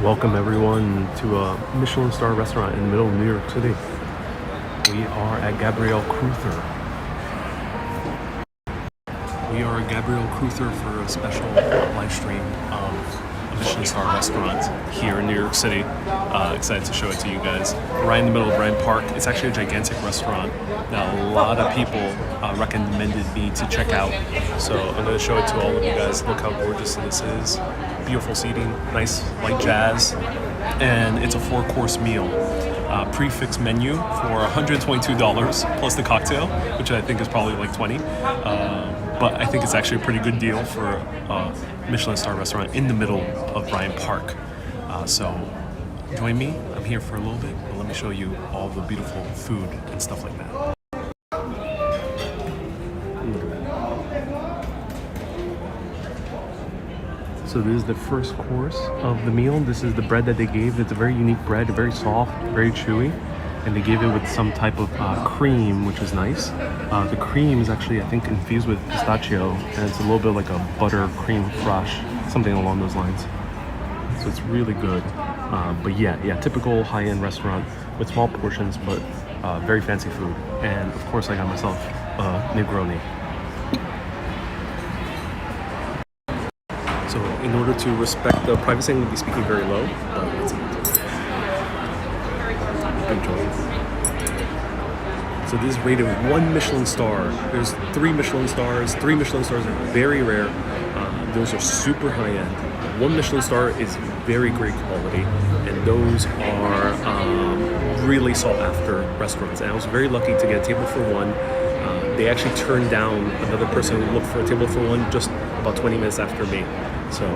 Welcome everyone to a Michelin-starred restaurant in the middle of New York City. We are at Gabriel Kruether. We are at Gabriel Kruether for a special live stream of a Michelin-starred restaurant here in New York City. Excited to show it to you guys. Right in the middle of Bryant Park. It's actually a gigantic restaurant that a lot of people recommended me to check out. So I'm going to show it to all of you guys. Look how gorgeous this is. Beautiful seating, nice light jazz, and it's a 4-course meal. Prefix menu for $122 plus the cocktail, which I think is probably like $20. But I think it's actually a pretty good deal for a Michelin-starred restaurant in the middle of Bryant Park. So join me. I'm here for a little bit, but let me show you all the beautiful food and stuff like that. So this is the first course of the meal. This is the bread that they gave. It's a very unique bread, very soft, very chewy. And they gave it with some type of cream, which is nice. The cream is actually, I think, infused with pistachio. And it's a little bit like a butter cream fresh, something along those lines. So it's really good. But yeah, typical high-end restaurant with small portions, but very fancy food. And of course, I got myself a Negroni. So in order to respect the privacy, I'm going to be speaking very low, but let's eat. Enjoy. So this is rated 1 Michelin star. There's 3 Michelin stars. 3 Michelin stars are very rare. Those are super high end. 1 Michelin star is very great quality, and those are really sought after restaurants. And I was very lucky to get a table for one. They actually turned down another person who looked for a table for one just about 20 minutes after me. So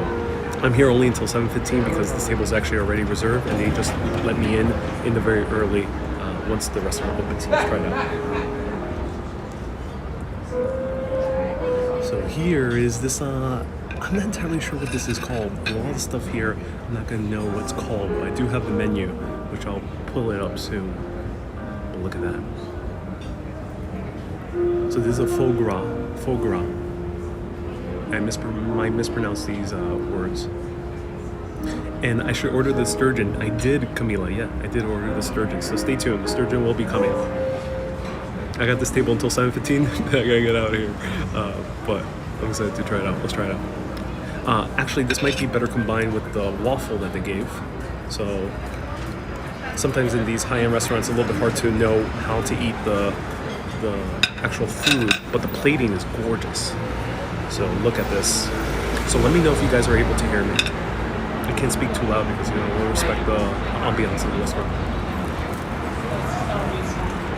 I'm here only until 7:15 because this table is actually already reserved, and they just let me in the very early once the restaurant opens. So let's try it out. So here is this, I'm not entirely sure what this is called. A lot of stuff here, I'm not going to know what's called, but I do have the menu, which I'll pull it up soon. But look at that. So this is a foie gras. I might mispronounce these words. And I should order the sturgeon. I did, Camila, yeah, I did order the sturgeon. So stay tuned, the sturgeon will be coming. I got this table until 7:15. I gotta get out of here. But I'm excited to try it out. Let's try it out. Actually, this might be better combined with the waffle that they gave. So sometimes in these high-end restaurants, it's a little bit hard to know how to eat the actual food, but the plating is gorgeous. So look at this. So let me know if you guys are able to hear me. I can't speak too loud because, we'll respect the ambiance of the restaurant.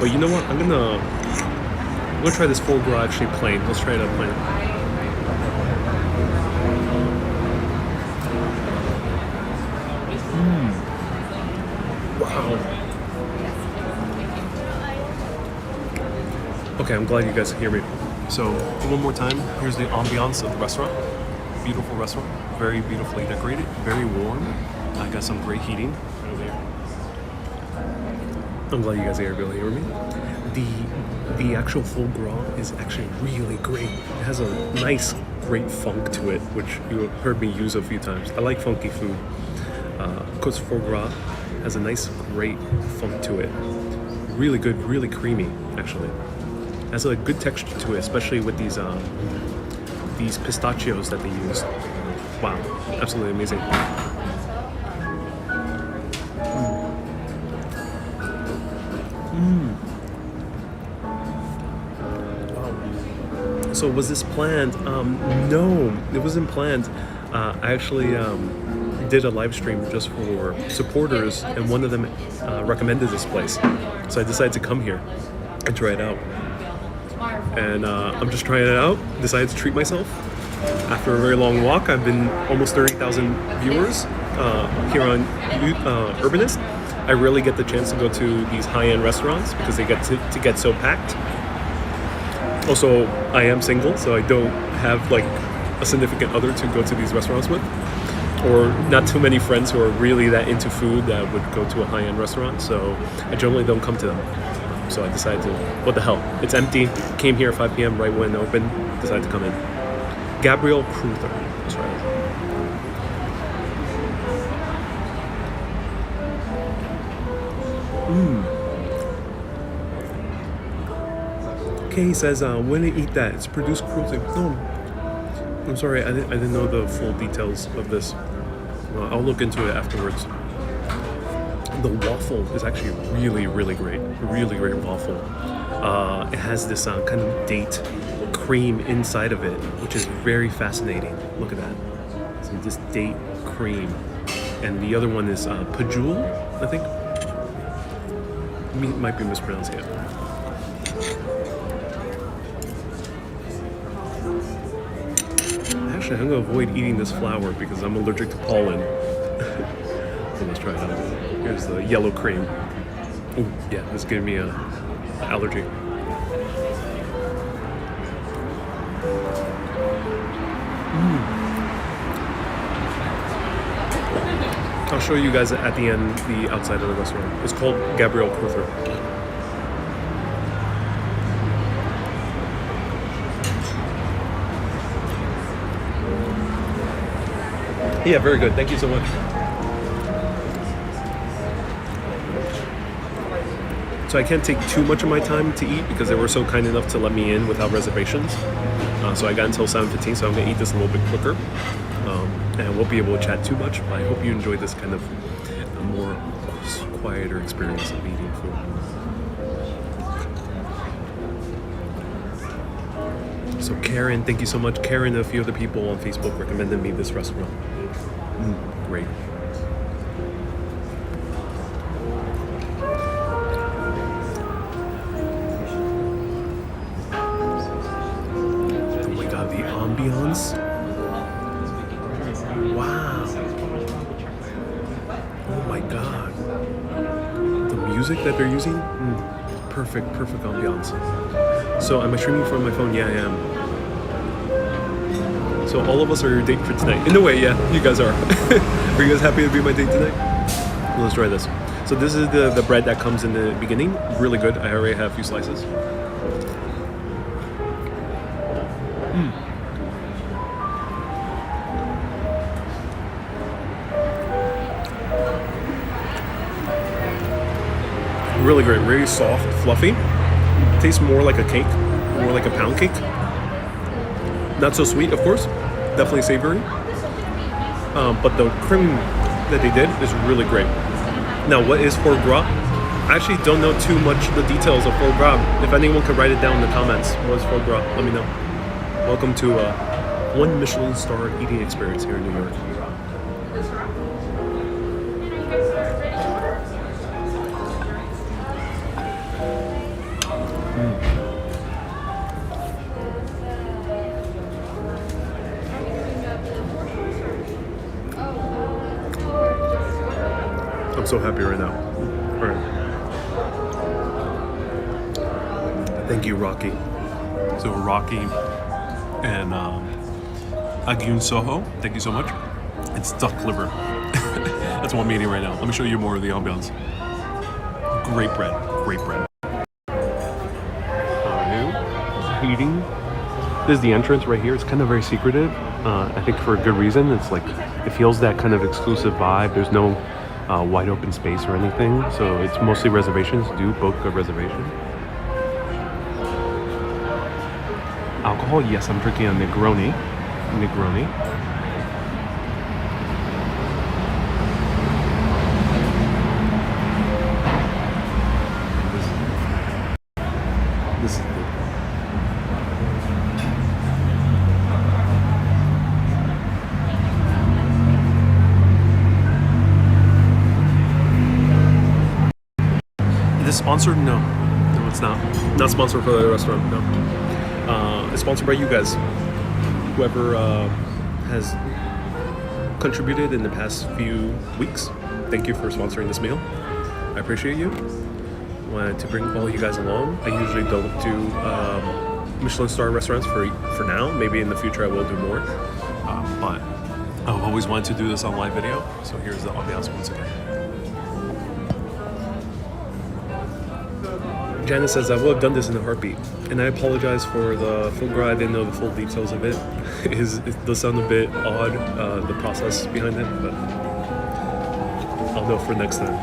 But you know what? I'm gonna try this foie gras actually plain. Let's try it out plain. Wow. Okay, I'm glad you guys can hear me. So one more time, here's the ambiance of the restaurant. Beautiful restaurant, very beautifully decorated, very warm. I got some great heating right over here. I'm glad you guys are able to hear me. The actual foie gras is actually really great. It has a nice, great funk to it, which you have heard me use a few times. I like funky food. Because foie gras has a nice, great funk to it. Really good, really creamy, actually. Has a good texture to it, especially with these pistachios that they use. Wow, absolutely amazing. Wow. So was this planned? No, it wasn't planned. I actually did a live stream just for supporters, and one of them recommended this place. So I decided to come here and try it out. And I'm just trying it out. Decided to treat myself. After a very long walk, I've been almost 30,000 viewers here on Urbanist. I rarely get the chance to go to these high-end restaurants because they get to get so packed. Also, I am single, so I don't have like a significant other to go to these restaurants with, or not too many friends who are really that into food that would go to a high-end restaurant. So I generally don't come to them. So I decided to, what the hell? It's empty. Came here at 5 p.m. right when it opened. Decided to come in. Gabriel Kruether. That's right. K says, wouldn't eat that. It's produced cruelty. No, I'm sorry. I didn't know the full details of this. I'll look into it afterwards. The waffle is actually really, really great. Really great waffle. It has this kind of date cream inside of it, which is very fascinating. Look at that. So this date cream. And the other one is Pajul, I think. Might be mispronouncing it. Actually, I'm going to avoid eating this flower because I'm allergic to pollen. So let's try it out. Here's the yellow cream. Oh, yeah, this gave me an allergy. I'll show you guys at the end the outside of the restaurant. It's called Gabriel Kruether. Yeah, very good. Thank you so much. So I can't take too much of my time to eat because they were so kind enough to let me in without reservations. So I got until 7:15, so I'm going to eat this a little bit quicker. And I won't be able to chat too much, but I hope you enjoyed this kind of a more quieter experience of eating food. So Karen, thank you so much. Karen and a few other people on Facebook recommended me this restaurant. Great. Oh my god, the ambiance. Wow. Oh my god. The music that they're using? Perfect ambiance. So am I streaming from my phone? Yeah, I am. So all of us are your date for tonight. In a way, yeah, you guys are. Are you guys happy to be my date tonight? Let's try this. So this is the bread that comes in the beginning. Really good. I already have a few slices. Really great. Very soft, fluffy. Tastes more like a cake, more like a pound cake. Not so sweet, of course. Definitely savory. But the cream that they did is really great. Now, what is foie gras? I actually don't know too much the details of foie gras. If anyone could write it down in the comments, what is foie gras? Let me know. Welcome to one Michelin-starred eating experience here in New York. I'm so happy right now. All right. Thank you, Rocky. So Rocky and Agyun Soho, thank you so much. It's duck liver. That's what I'm eating right now. Let me show you more of the ambiance. Great bread, great bread. Eating. This is the entrance right here. It's kind of very secretive. I think for a good reason. It's like, it feels that kind of exclusive vibe. There's no wide open space or anything. So it's mostly reservations. Do book a reservation. Alcohol, yes, I'm drinking a Negroni. This is good. Is this sponsored? No, it's not. Not sponsored for the restaurant. No. It's sponsored by you guys. Whoever has contributed in the past few weeks. Thank you for sponsoring this meal. I appreciate you. Wanted to bring all you guys along. I usually don't do Michelin-star restaurants for now. Maybe in the future I will do more. But I've always wanted to do this on live video. So here's the ambiance once again. Janice says, I would have done this in a heartbeat. And I apologize for the foie gras. I didn't know the full details of it. It does sound a bit odd, the process behind it, but I'll know for next time.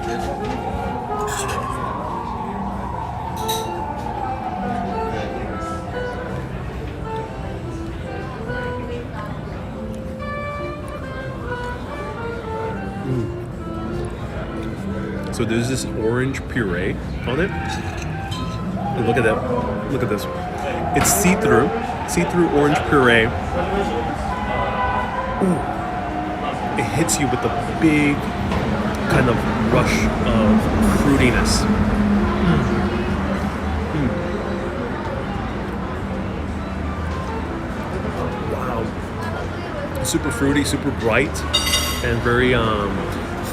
So there's this orange puree on it. And look at that. Look at this. It's see-through orange puree. Ooh. It hits you with a big kind of rush of fruitiness. Wow. Super fruity, super bright, and very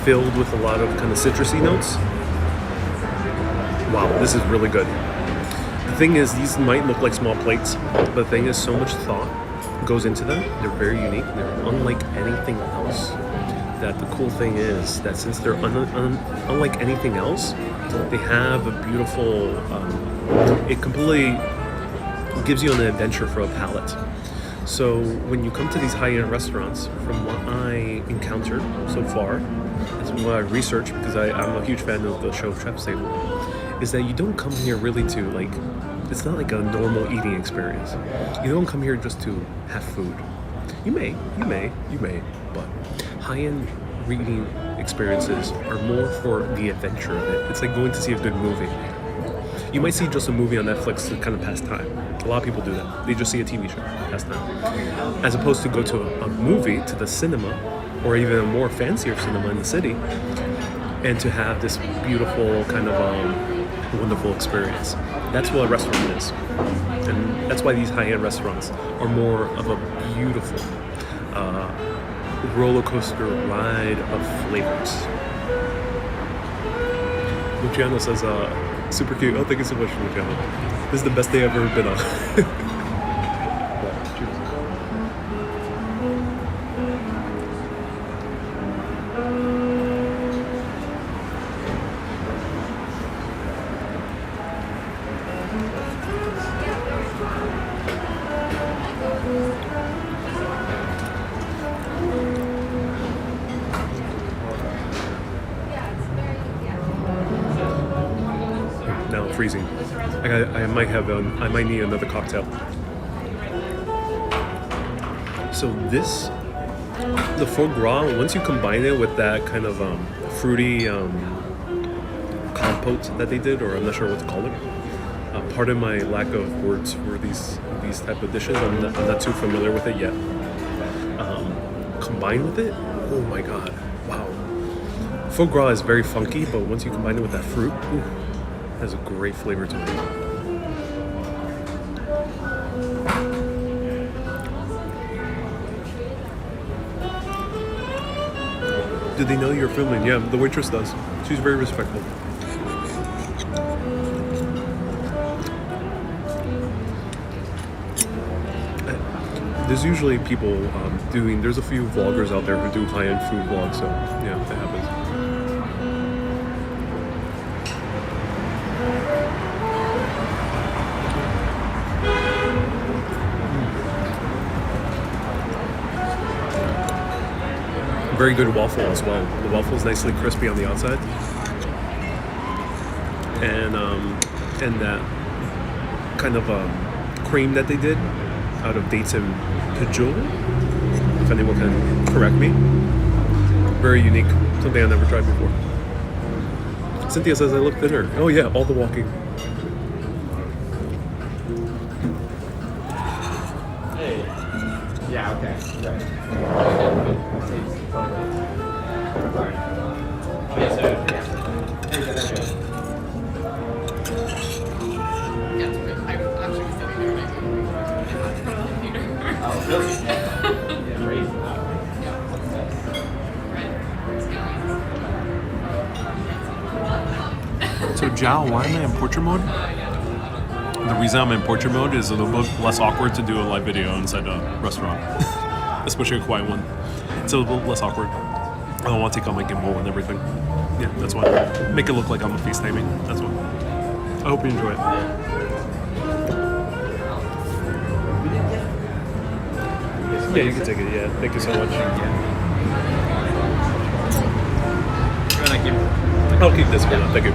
filled with a lot of kind of citrusy notes. Wow, this is really good. The thing is, these might look like small plates, but the thing is, so much thought goes into them. They're very unique. They're unlike anything else. That the cool thing is that since they're unlike anything else, they have a beautiful. It completely gives you an adventure for a palate. So when you come to these high-end restaurants, from what I encountered so far, as what I researched, because I'm a huge fan of the show Chef's Table, is that you don't come here really to like. It's not like a normal eating experience. You don't come here just to have food. You may, but high-end reading experiences are more for the adventure of it. It's like going to see a good movie. You might see just a movie on Netflix to kind of pass time. A lot of people do that. They just see a TV show, pass time. As opposed to go to a movie, to the cinema, or even a more fancier cinema in the city, and to have this beautiful kind of wonderful experience. That's what a restaurant is. And that's why these high-end restaurants are more of a beautiful roller coaster ride of flavors. Luciano says, super cute. Oh, thank you so much, Luciano. This is the best day I've ever been on. Now I'm freezing. I might need another cocktail. So the foie gras, once you combine it with that kind of fruity compote that they did, or I'm not sure what to call it. Pardon my lack of words for these type of dishes. I'm not too familiar with it yet. Combined with it, oh my god, wow. Foie gras is very funky, but once you combine it with that fruit, ooh, has a great flavor to it. Did they know you're filming? Yeah, the waitress does. She's very respectful. There's usually people there's a few vloggers out there who do high-end food vlogs, so yeah, that happens. Very good waffle as well. The waffle is nicely crispy on the outside, and that kind of cream that they did out of dates and patchouli, if anyone can correct me. Very unique, something I've never tried before. Cynthia says I look thinner. Oh yeah, all the walking. Yeah, okay. Right. So Jao, why am I in portrait mode? The reason I'm in portrait mode is a little bit less awkward to do a live video inside a restaurant, especially a quiet one. It's a little less awkward. I don't want to take out my gimbal and everything. Yeah, that's why. Make it look like I'm FaceTiming. That's why. I hope you enjoy it. Yeah, you can take it. Yeah, thank you so much. I'll keep this one. Thank you.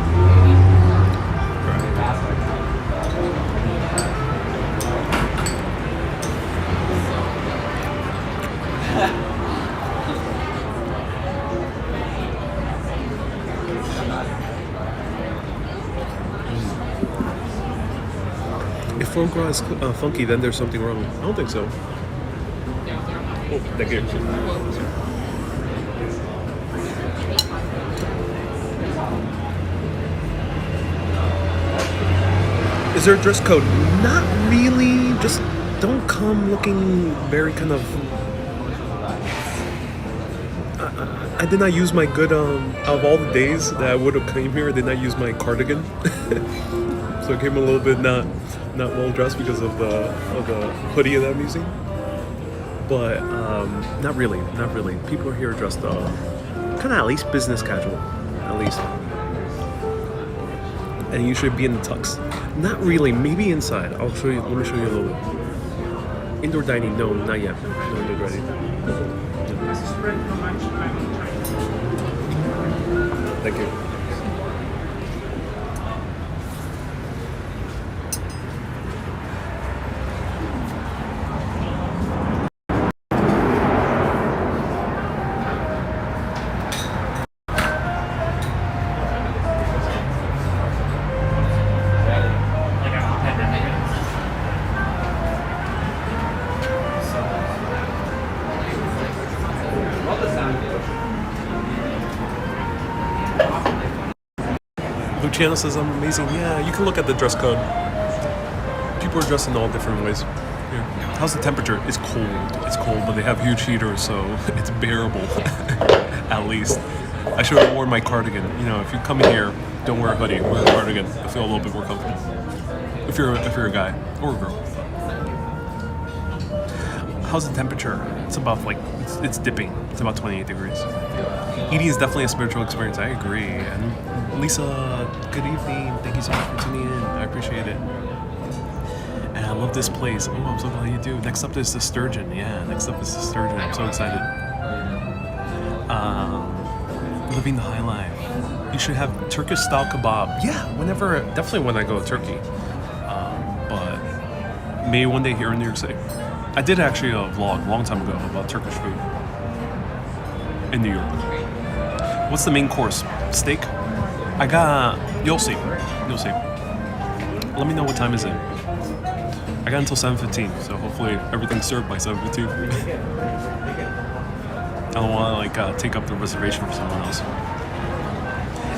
foie gras is funky, then there's something wrong. I don't think so. Oh, thank you. Is there a dress code? Not really. Just don't come looking very kind of... I did not use my good, out of all the days that I would have came here, I did not use my cardigan. So I came a little bit not well dressed because of the hoodie that I'm using. But not really. People here are dressed kind of at least business casual, at least. And you should be in the tux. Not really, maybe inside. I'll show you, let me show you a little bit. Indoor dining, no, not yet. No indoor dining. Thank you. Luciano says I'm amazing. Yeah, you can look at the dress code. People are dressed in all different ways. Yeah. How's the temperature? It's cold. It's cold, but they have huge heaters, so it's bearable. At least. I should have worn my cardigan. You know, if you come in here, don't wear a hoodie. Wear a cardigan. I feel a little bit more comfortable. If you're a guy or a girl. How's the temperature? It's about it's dipping. It's about 28 degrees. Eating is definitely a spiritual experience. I agree. And Lisa, good evening. Thank you so much for tuning in. I appreciate it. And I love this place. Oh, I'm so glad you do. Next up is the sturgeon. Yeah, next up is the sturgeon. I'm so excited. Living the high life. You should have Turkish style kebab. Yeah, definitely when I go to Turkey. But maybe one day here in New York City. I did actually a vlog a long time ago about Turkish food in New York. What's the main course? Steak? You'll see. Let me know what time is it. I got until 7:15, so hopefully everything's served by 7:15. I don't want to take up the reservation for someone else.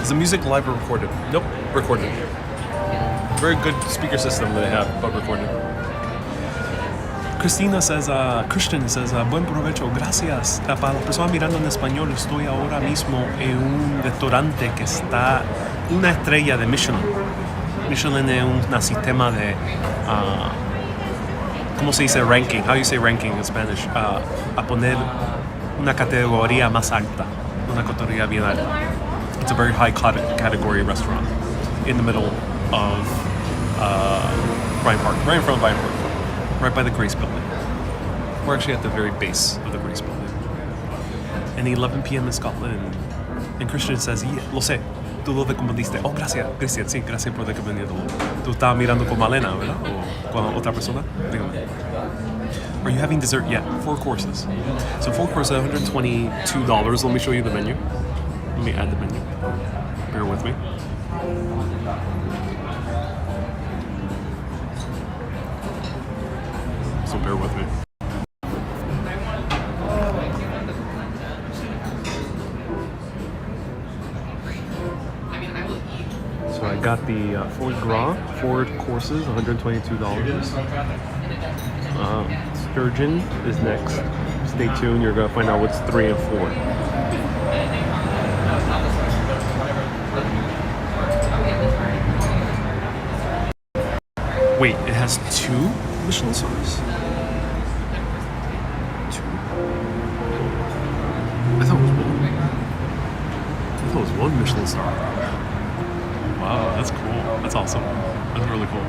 Is the music live or recorded? Nope, recorded. Very good speaker system that they have, but recorded. Christian says, buen provecho, gracias. Para las personas mirando en español, estoy ahora mismo en un restaurante que está una estrella de Michelin. Michelin es un sistema de, ¿cómo se dice ranking? How do you say ranking in Spanish? A poner una categoría más alta, una categoría bien alta. It's a very high category restaurant in the middle of Bryant Park, right in front of Bryant Park. Right by the Grace Building. We're actually at the very base of the Grace Building. And 11 p.m. in Scotland. And Christian says, lo sé, tú lo recomendiste. Oh, gracias, Christian, sí, gracias por recomendarlo. Tú estabas mirando con Malena, ¿verdad? O con otra persona? Dígame. Are you having dessert yet? 4 courses. So 4 courses, $122. Let me show you the menu. Let me add the menu. Bear with me. So bear with me. So I got the foie gras, 4 courses, $122. Sturgeon is next. Stay tuned, you're gonna find out what's 3 and 4. Wait, it has 2 Michelin stars? 2? I thought it was 1 Michelin star. Wow, that's cool. That's awesome. That's really cool.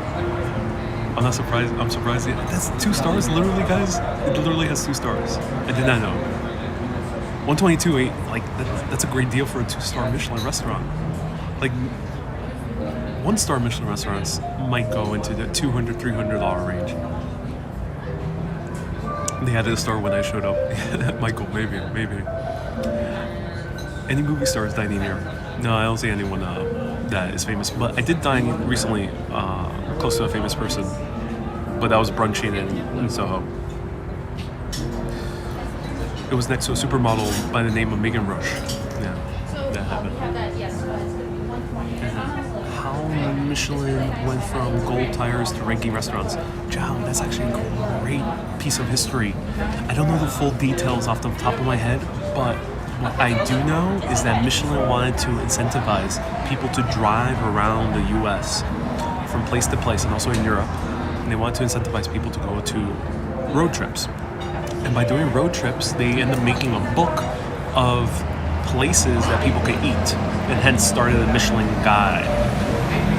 I'm not surprised. I'm surprised. That's 2 stars, literally, guys. It literally has 2 stars. I did not know. 122, that's a great deal for a 2-star Michelin restaurant. 1-star Michelin restaurants might go into the $200, $300 range. They added a star when I showed up. Michael, maybe. Any movie stars dining here? No, I don't see anyone that is famous. But I did dine recently close to a famous person. but that was brunching in Soho. It was next to a supermodel by the name of Megan Rush. Yeah, that happened. How Michelin went from gold tires to ranking restaurants. Wow, that's actually a great piece of history. I don't know the full details off the top of my head, but what I do know is that Michelin wanted to incentivize people to drive around the US from place to place, and also in Europe. And they wanted to incentivize people to go to road trips. And by doing road trips, they end up making a book of places that people could eat, and hence started the Michelin Guide.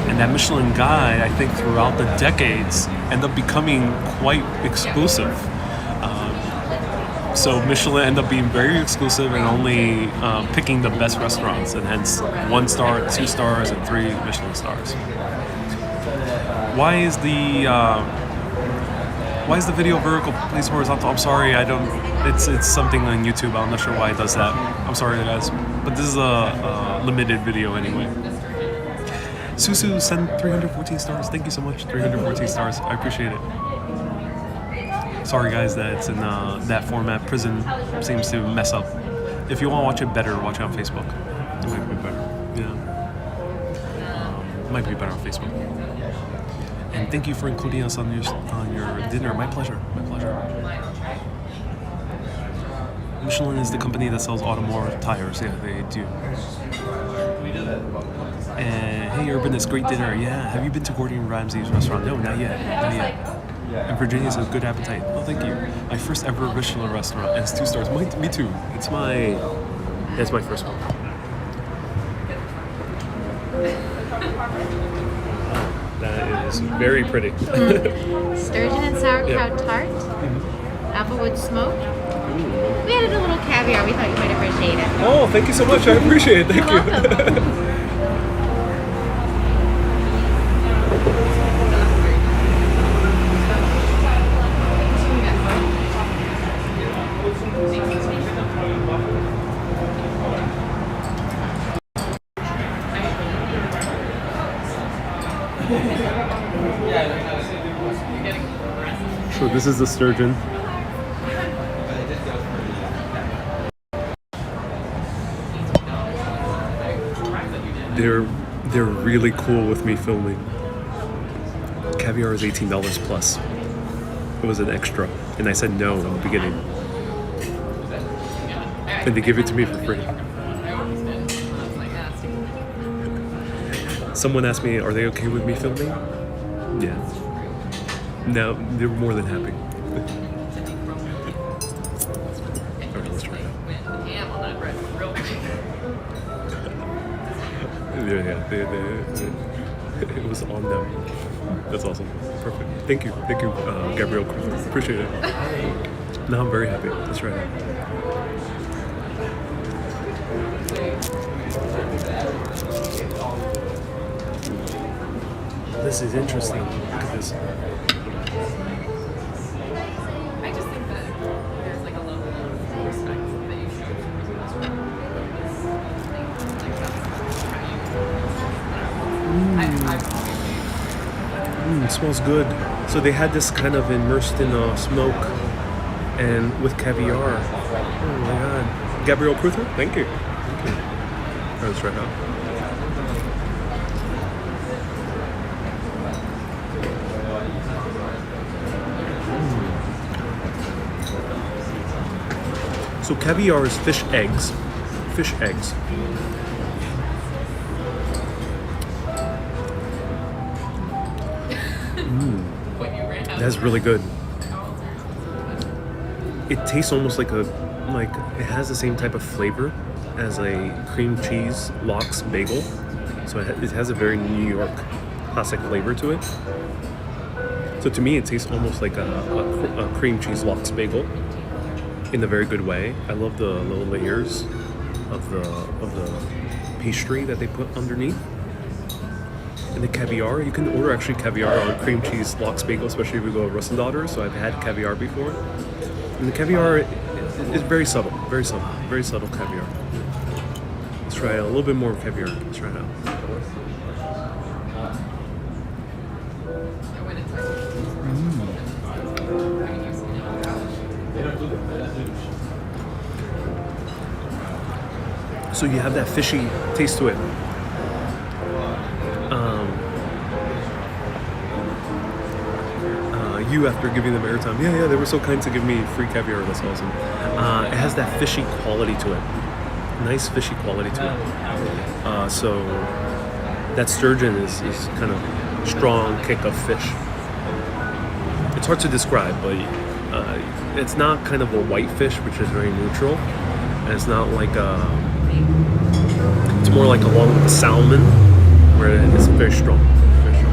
And that Michelin Guide, I think throughout the decades, ended up becoming quite exclusive. So Michelin ended up being very exclusive and only picking the best restaurants, and hence 1 star, 2 stars, and 3 Michelin stars. Why is the video vertical please horizontal? I'm sorry, I don't. It's something on YouTube. I'm not sure why it does that. I'm sorry, guys, but this is a limited video anyway. Susu sent 314 stars. Thank you so much. 314 stars. I appreciate it. Sorry, guys, that it's in that format. Prison seems to mess up. If you want to watch it better, watch it on Facebook. It might be better. Yeah. It might be better on Facebook. And thank you for including us on your dinner. My pleasure. My pleasure. Michelin is the company that sells automotive tires. Yeah, they do. And hey, Urban, it's great dinner. Yeah. Have you been to Gordon Ramsay's restaurant? No, not yet. Not yet. And Virginia's a good appetite. Oh, thank you. My first ever Michelin restaurant, and it's 2 stars. Me too. That's my first one. That is very pretty. Sturgeon and sauerkraut tart, applewood smoke. We added a little caviar. We thought you might appreciate it. Oh, thank you so much. I appreciate it. Thank You're you. welcome. So this is the sturgeon. They're really cool with me filming. Caviar is $18 plus. It was an extra, and I said no in the beginning, and they give it to me for free. Someone asked me, "Are they okay with me filming?" Yeah. No, they're more than happy. Alright, let's try it out. It was on them. That's awesome. Perfect. Thank you, Gabriel Kruether. Appreciate it. Now I'm very happy. Let's try it out. This is interesting. Look at this. I just think that there's like a level of respect that you show for the restaurant. It smells good. So they had this kind of immersed in smoke and with caviar. Oh my god. Gabriel Kruether? Thank you. Thank you. Alright, let's try it out. So caviar is fish eggs. Fish eggs. That's really good. It tastes almost like it has the same type of flavor as a cream cheese lox bagel. So it has a very New York classic flavor to it. So to me, it tastes almost like a cream cheese lox bagel in a very good way. I love the little layers of the pastry that they put underneath. And the caviar, you can order actually caviar on cream cheese lox bagel, especially if you go to Russ and Daughter. So I've had caviar before. And the caviar is very subtle caviar. Let's try a little bit more caviar. Let's try it out. went into it. So you have that fishy taste to it. You, after giving them airtime, yeah, they were so kind to give me free caviar. That's awesome. It has that fishy quality to it. Nice fishy quality to it. So that sturgeon is kind of strong kick of fish. It's hard to describe, but it's not kind of a white fish, which is very neutral, and it's not like it's more like along with the salmon, where it's very strong. Very strong.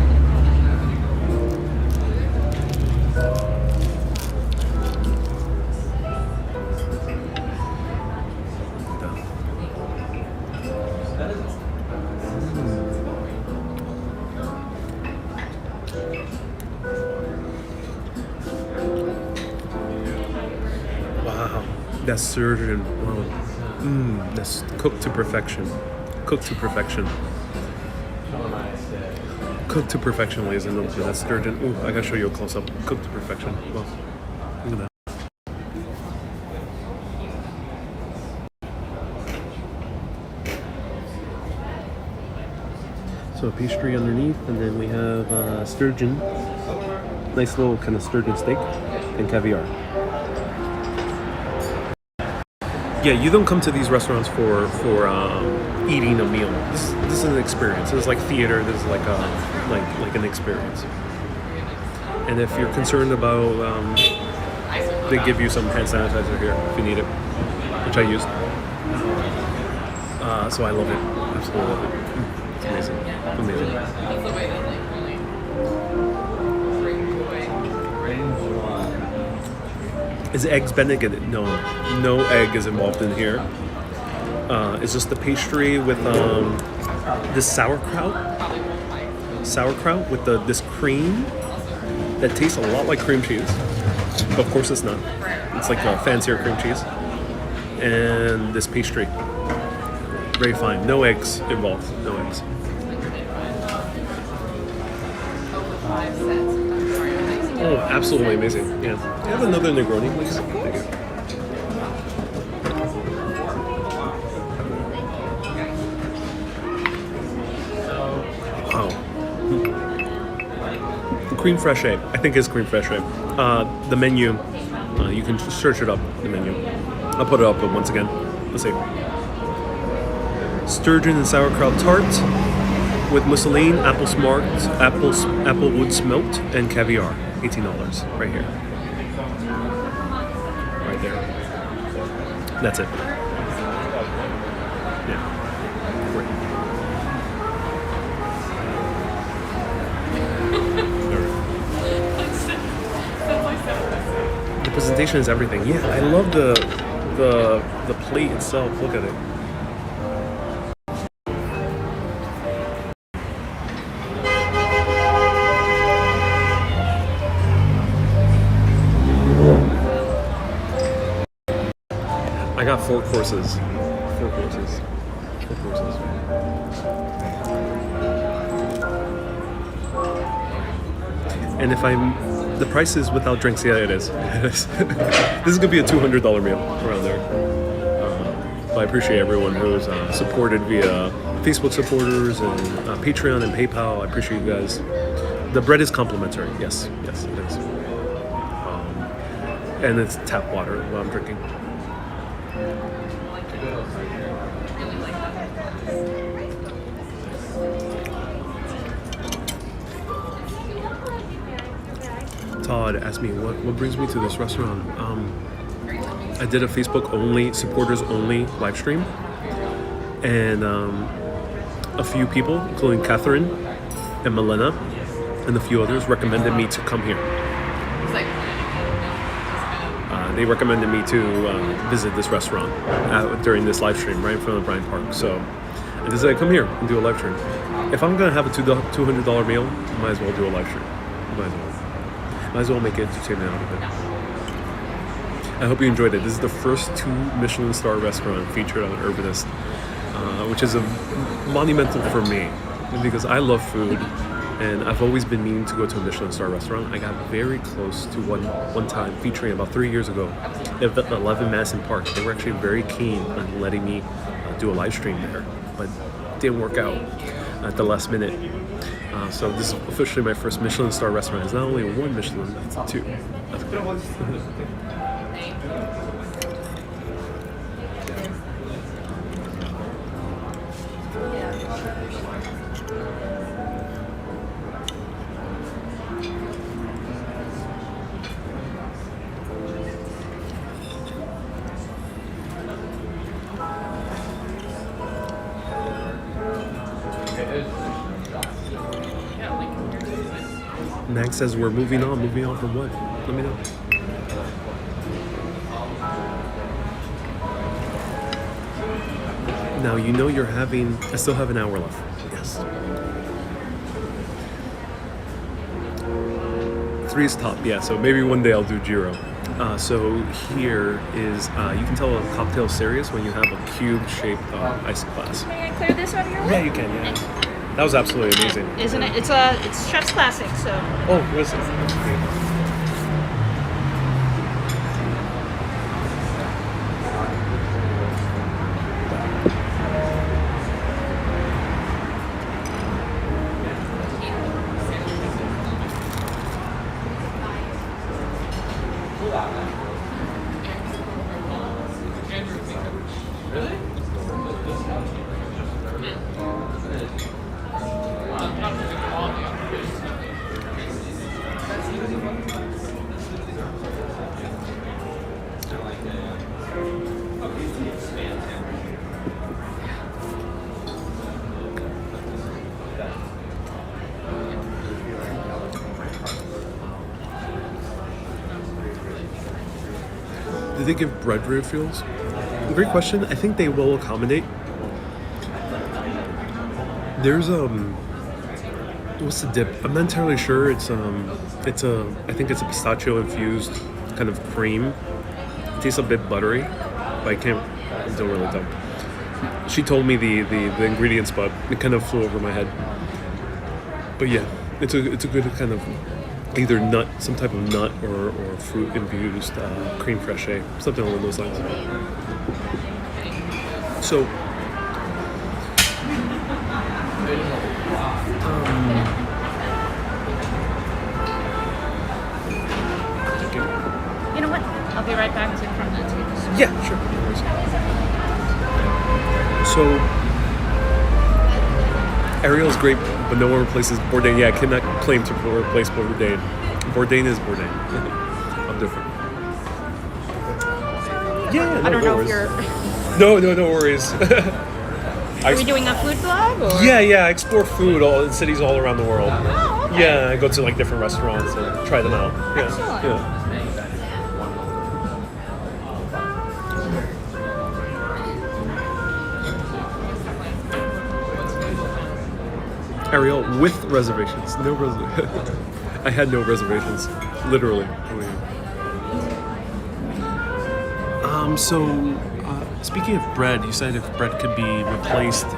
Wow, that sturgeon, wow. That's cooked to perfection. Cooked to perfection. Cooked to perfection, ladies and gentlemen. That sturgeon. Ooh, I gotta show you a close up. Cooked to perfection. Wow. Look at that. So a pastry underneath, and then we have sturgeon. Nice little kind of sturgeon steak and caviar. Yeah, you don't come to these restaurants for eating a meal. This is an experience. This is like theater. This is like an experience. And if you're concerned about, they give you some hand sanitizer here if you need it, which I used. So I love it. Absolutely love it. It's amazing. Amazing. That's the way that like really bring joy. Is eggs Benedict? No egg is involved in here. It's just the pastry with this sauerkraut with this cream that tastes a lot like cream cheese. But of course it's not. It's like a fancier cream cheese. And this pastry. Very fine. No eggs involved. No eggs. Oh, absolutely amazing. Yeah. You have another Negroni, please? Thank you. Wow. Cream fraiche. I think it's cream fraiche. The menu, you can search it up, the menu. I'll put it up, but once again, let's see. Sturgeon and sauerkraut tart with mousseline, applewood smoked, and caviar. $18 right here. Right there. That's it. Yeah. Great. The presentation is everything. Yeah, I love the plate itself. Look at it. I got 4 courses. 4 courses. 4 courses. And if the price is without drinks, yeah, it is. This is gonna be a $200 meal around there. But I appreciate everyone who's supported via Facebook supporters and Patreon and PayPal. I appreciate you guys. The bread is complimentary. Yes, it is. And it's tap water while I'm drinking. Todd asked me what brings me to this restaurant. I did a Facebook only, supporters only live stream, and a few people, including Catherine and Milena and a few others, recommended me to come here. They recommended me to visit this restaurant during this live stream right in front of Bryant Park. So I decided to come here and do a live stream. If I'm gonna have a $200 meal, might as well do a live stream. Might as well make entertainment out of it. I hope you enjoyed it. This is the first 2 Michelin-starred restaurant featured on Urbanist, which is monumental for me because I love food. and I've always been meaning to go to a Michelin-starred restaurant. I got very close to one time featuring about 3 years ago at 11 Madison Park. They were actually very keen on letting me do a live stream there, but didn't work out at the last minute. So this is officially my first Michelin-starred restaurant. It's not only one Michelin, it's two. That's good. Max says we're moving on. Moving on from what? Let me know. Now you know you're having. I still have an hour left. Yes. 3 is top. Yeah. So maybe one day I'll do Giro. So here is. You can tell a cocktail is serious when you have a cube-shaped ice glass. May I clear this out of your way? Yeah, you can. Yeah. That was absolutely amazing. Isn't it? It's Chef's Classic, so. Oh, what is it? Did they give bread refills? Great question. I think they will accommodate. There's what's the dip? I'm not entirely sure. I think it's a pistachio infused kind of cream. It tastes a bit buttery, but I don't really tell. She told me the ingredients, but it kind of flew over my head. But yeah, it's a good kind of either nut, some type of nut or fruit infused cream fraiche, something along those lines. So, You know what? I'll be right back to from that too. yeah, sure. No worries. So, Ariel's great, but no one replaces Bourdain. Yeah, I cannot claim to replace Bourdain. Bourdain is Bourdain. I'm different. Yeah, I don't know if worries. you're. No worries. Are we doing a food vlog or? Yeah, I explore food in cities all around the world. Oh, okay. Yeah, I go to like different restaurants and try them out. Yeah, Excellent. yeah. Ariel with reservations. No reservations. I had no reservations, literally. So speaking of bread, you said if bread could be replaced.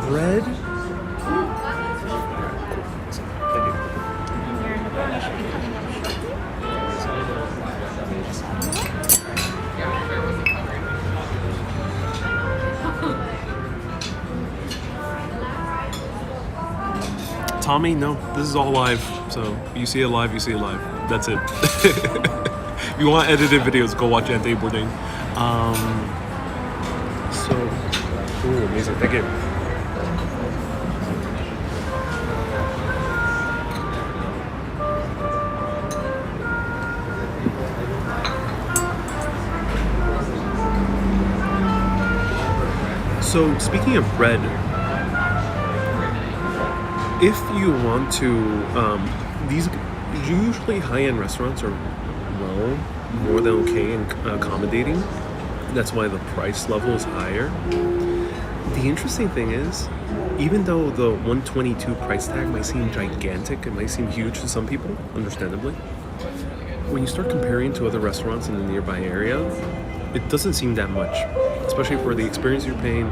Bread. Thank you. Tommy, no, this is all live. So you see it live, you see it live. That's it. If you want edited videos, go watch Anthony Bourdain. Ooh, amazing. Thank you. So speaking of bread, if you want to, these usually high-end restaurants are more than okay and accommodating. That's why the price level is higher. The interesting thing is, even though the 122 price tag might seem gigantic, it might seem huge to some people, understandably, when you start comparing to other restaurants in the nearby area, it doesn't seem that much. especially for the experience you're paying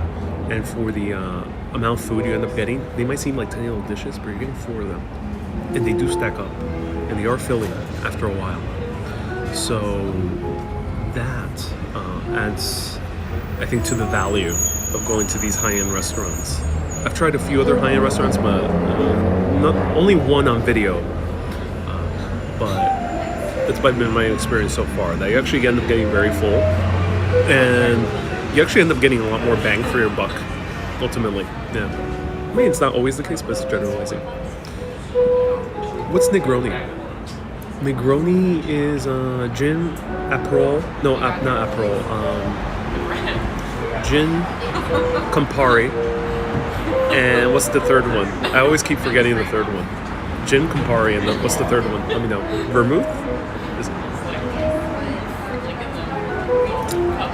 and for the amount of food you end up getting. They might seem like tiny little dishes, but you're getting 4 of them, and they do stack up, and they are filling after a while. So that adds, I think, to the value of going to these high-end restaurants. I've tried a few other high-end restaurants, but not only one on video. But that's been my experience so far. That you actually end up getting very full, and you actually end up getting a lot more bang for your buck. Ultimately, yeah. I mean, it's not always the case, but it's generalizing. What's Negroni? Negroni is gin, Aperol. No, not Aperol. Gin, Campari, and what's the third one? I always keep forgetting the third one. Gin, Campari, and what's the third one? Let me know. Vermouth? Is it?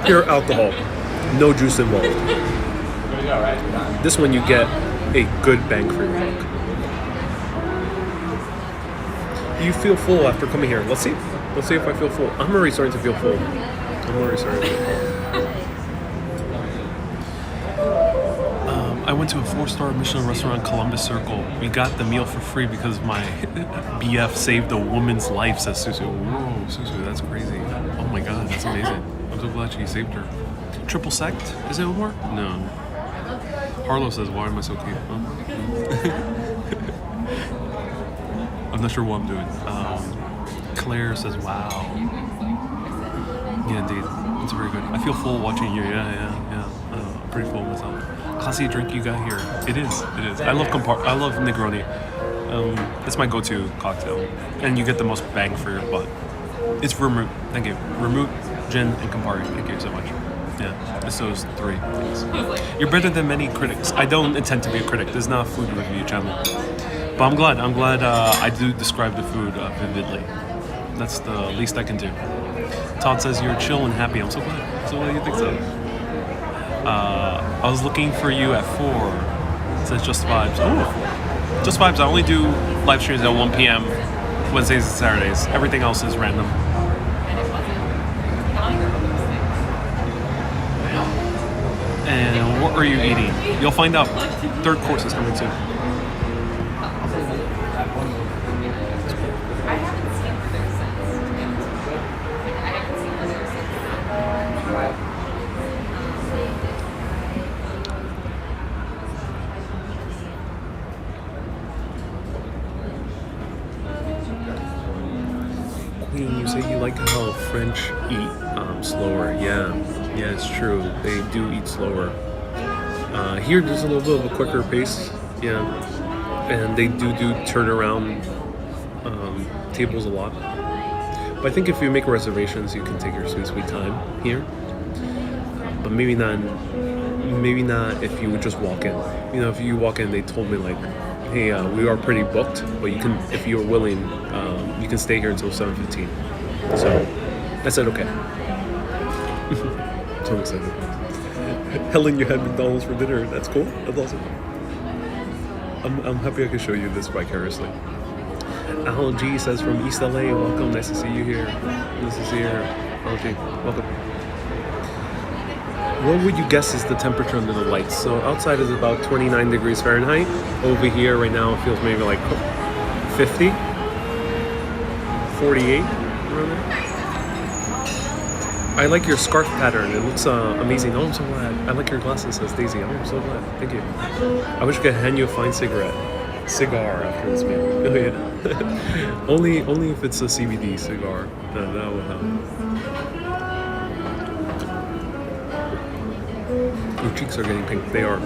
Pure alcohol. No juice involved. This one you get a good bang for your buck. Do you feel full after coming here? Let's see. Let's see if I feel full. I'm already starting to feel full. I'm already starting to feel full. I went to a 4-star Michelin restaurant in Columbus Circle. We got the meal for free because my BF saved a woman's life, says Susu. Whoa, Susu, that's crazy. Oh my god, that's amazing. I'm so glad she saved her. Triple sect? Is it more? No. Harlow says, why am I so cute? Huh? I'm not sure what I'm doing. Claire says, wow. Yeah, indeed. It's very good. I feel full watching you. Yeah. I'm pretty full myself. Classy drink you got here. It is. I love Negroni. It's my go-to cocktail, and you get the most bang for your buck. It's vermouth. Thank you. Vermouth, gin, and Campari. Thank you so much. Yeah, it's those 3 things. You're better than many critics. I don't intend to be a critic. This is not a food review channel. But I'm glad I do describe the food vividly. That's the least I can do. Todd says you're chill and happy. I'm so glad. So glad you think so. I was looking for you at 4. It says Just Vibes. Oh, Just Vibes. I only do live streams at 1 p.m. Wednesdays and Saturdays. Everything else is random. And what are you eating? You'll find out. 3rd course is coming soon. You say you like how French eat slower. Yeah, it's true. They do eat slower. Here, there's a little bit of a quicker pace. Yeah, and they do turn around tables a lot. But I think if you make reservations, you can take your sweet time here. But maybe not if you would just walk in. You know, if you walk in, they told me like, hey, we are pretty booked, but you can, if you're willing, you can stay here until 7:15. So I said okay. So excited. Helen, you had McDonald's for dinner. That's cool. That's awesome. I'm happy I could show you this vicariously. Al G says from East LA, welcome. Nice to see you here. Nice to see you here. Al G, welcome. What would you guess is the temperature under the lights? So outside is about 29 degrees Fahrenheit. Over here right now it feels maybe like 50, 48. I like your scarf pattern. It looks amazing. Oh, I'm so glad. I like your glasses, says Daisy. Oh, I'm so glad. Thank you. I wish I could hand you a fine cigar after this meal. Oh yeah. only if it's a CBD cigar. That will help. Your cheeks are getting pink. They are.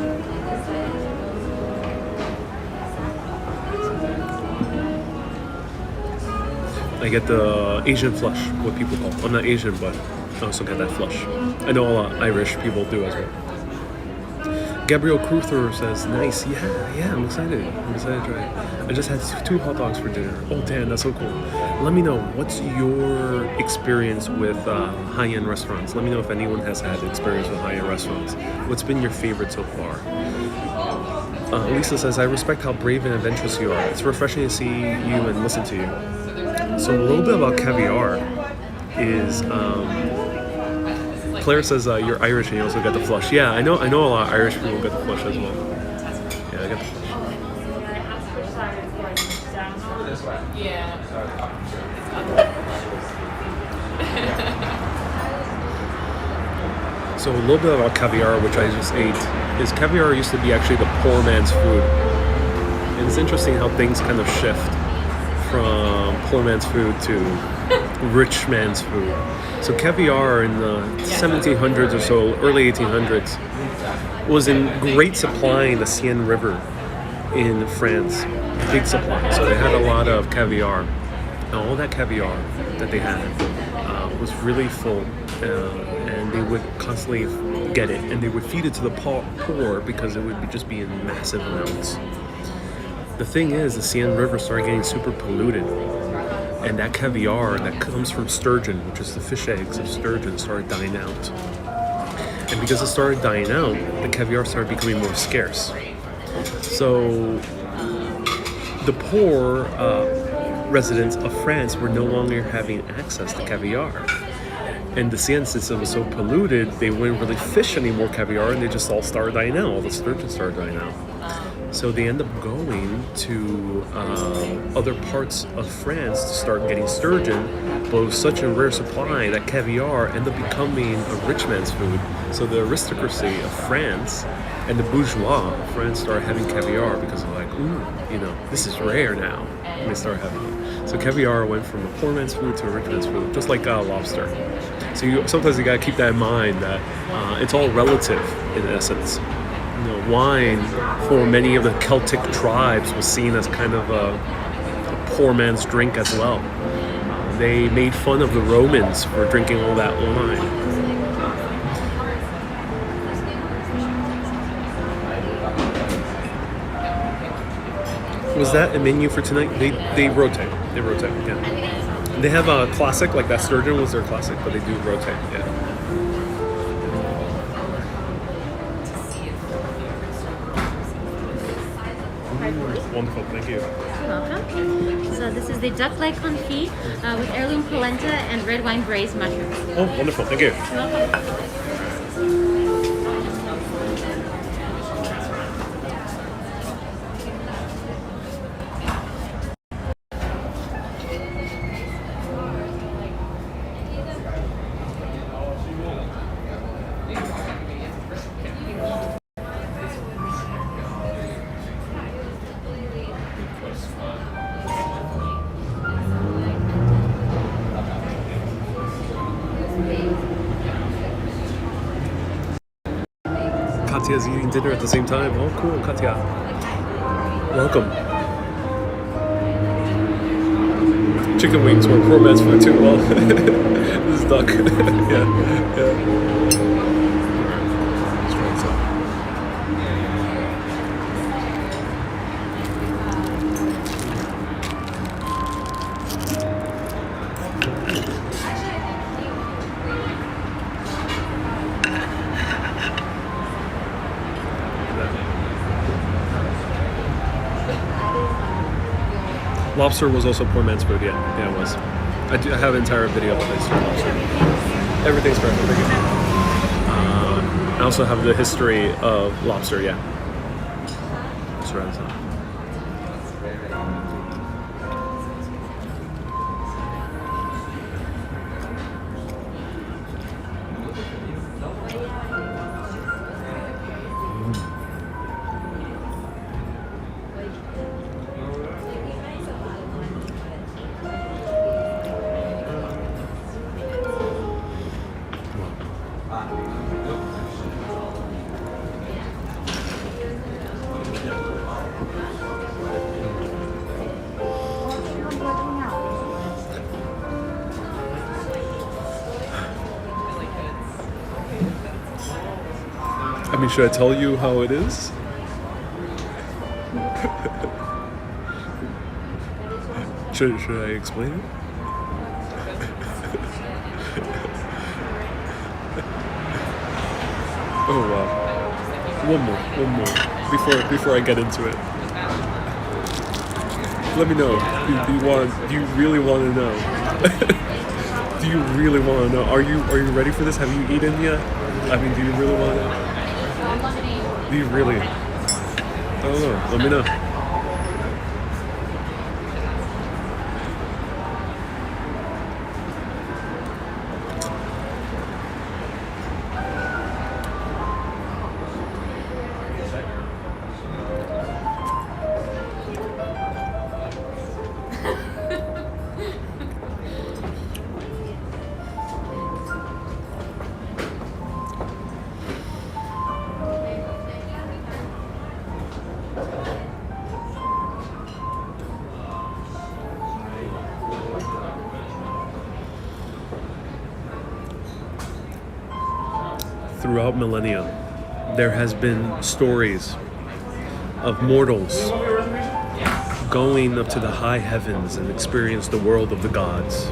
I get the Asian flush, what people call. I'm not Asian, but I also get that flush. I know a lot of Irish people do as well. Gabriel Kruether says, nice, yeah, I'm excited to try it. I just had 2 hot dogs for dinner. Oh damn, that's so cool. Let me know, what's your experience with high-end restaurants? Let me know if anyone has had experience with high-end restaurants. What's been your favorite so far? Lisa says, I respect how brave and adventurous you are. It's refreshing to see you and listen to you. So a little bit about Caviar is Claire says you're Irish and you also got the flush. Yeah, I know a lot of Irish people get the flush as well. Yeah, I got the flush. Yeah. So a little bit about caviar, which I just ate, is caviar used to be actually the poor man's food. And it's interesting how things kind of shift from poor man's food to rich man's food. So caviar in the 1700s or so, early 1800s, was in great supply in the Seine River in France. Big supply. So they had a lot of caviar. And all that caviar that they had was really full. And they would constantly get it. And they would feed it to the poor because it would just be in massive amounts. The thing is, the Seine River started getting super polluted. And that caviar that comes from sturgeon, which is the fish eggs of sturgeon, started dying out. And because it started dying out, the caviar started becoming more scarce. So the poor residents of France were no longer having access to caviar. And the Seine system was so polluted, they wouldn't really fish any more caviar, and they just all started dying out. All the sturgeon started dying out. So they end up going to other parts of France to start getting sturgeon, but it was such a rare supply that caviar ended up becoming a rich man's food. So the aristocracy of France and the bourgeois of France started having caviar because they're like, ooh, this is rare now. And they started having it. So caviar went from a poor man's food to a rich man's food, just like lobster. So sometimes you gotta keep that in mind that it's all relative in essence. Wine for many of the Celtic tribes was seen as kind of a poor man's drink as well. They made fun of the Romans for drinking all that wine. Was that a menu for tonight? They rotate. Yeah. They have a classic, like that sturgeon was their classic, but they do rotate. Yeah. Wonderful, thank you. You're welcome. So this is the duck leg confit with heirloom polenta and red wine braised mushrooms. Oh, wonderful, thank you. You're welcome. Katya's eating dinner at the same time. Oh, cool, Katya. Welcome. Chicken wings were poor man's food too. Well, this is duck. yeah. Let's try this out. Lobster was also poor man's food, yeah, it was. I have an entire video about this lobster. Everything's perfect. I also have the history of lobster, yeah. Let's try this out. I mean, should I tell you how it is? should I explain it? Oh wow. One more. Before I get into it. Let me know. Do you really want to know? Do you really want to know? Are you ready for this? Have you eaten yet? I mean, do you really want to know? Do you really? I don't know. Let me know. Throughout millennia, there has been stories of mortals going up to the high heavens and experience the world of the gods.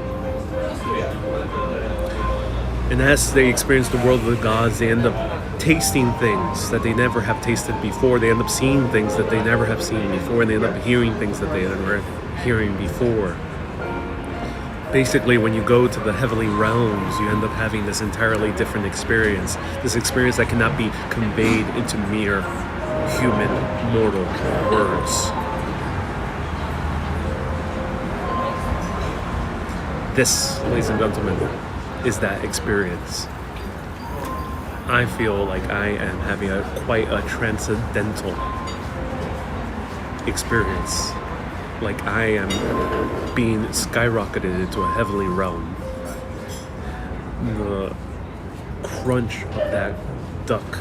And as they experience the world of the gods, they end up tasting things that they never have tasted before. They end up seeing things that they never have seen before, and they end up hearing things that they never hearing before. Basically, when you go to the heavenly realms, you end up having this entirely different experience. This experience that cannot be conveyed into mere human, mortal words. This, ladies and gentlemen, is that experience. I feel like I am having quite a transcendental experience. Like I am being skyrocketed into a heavenly realm. The crunch of that duck,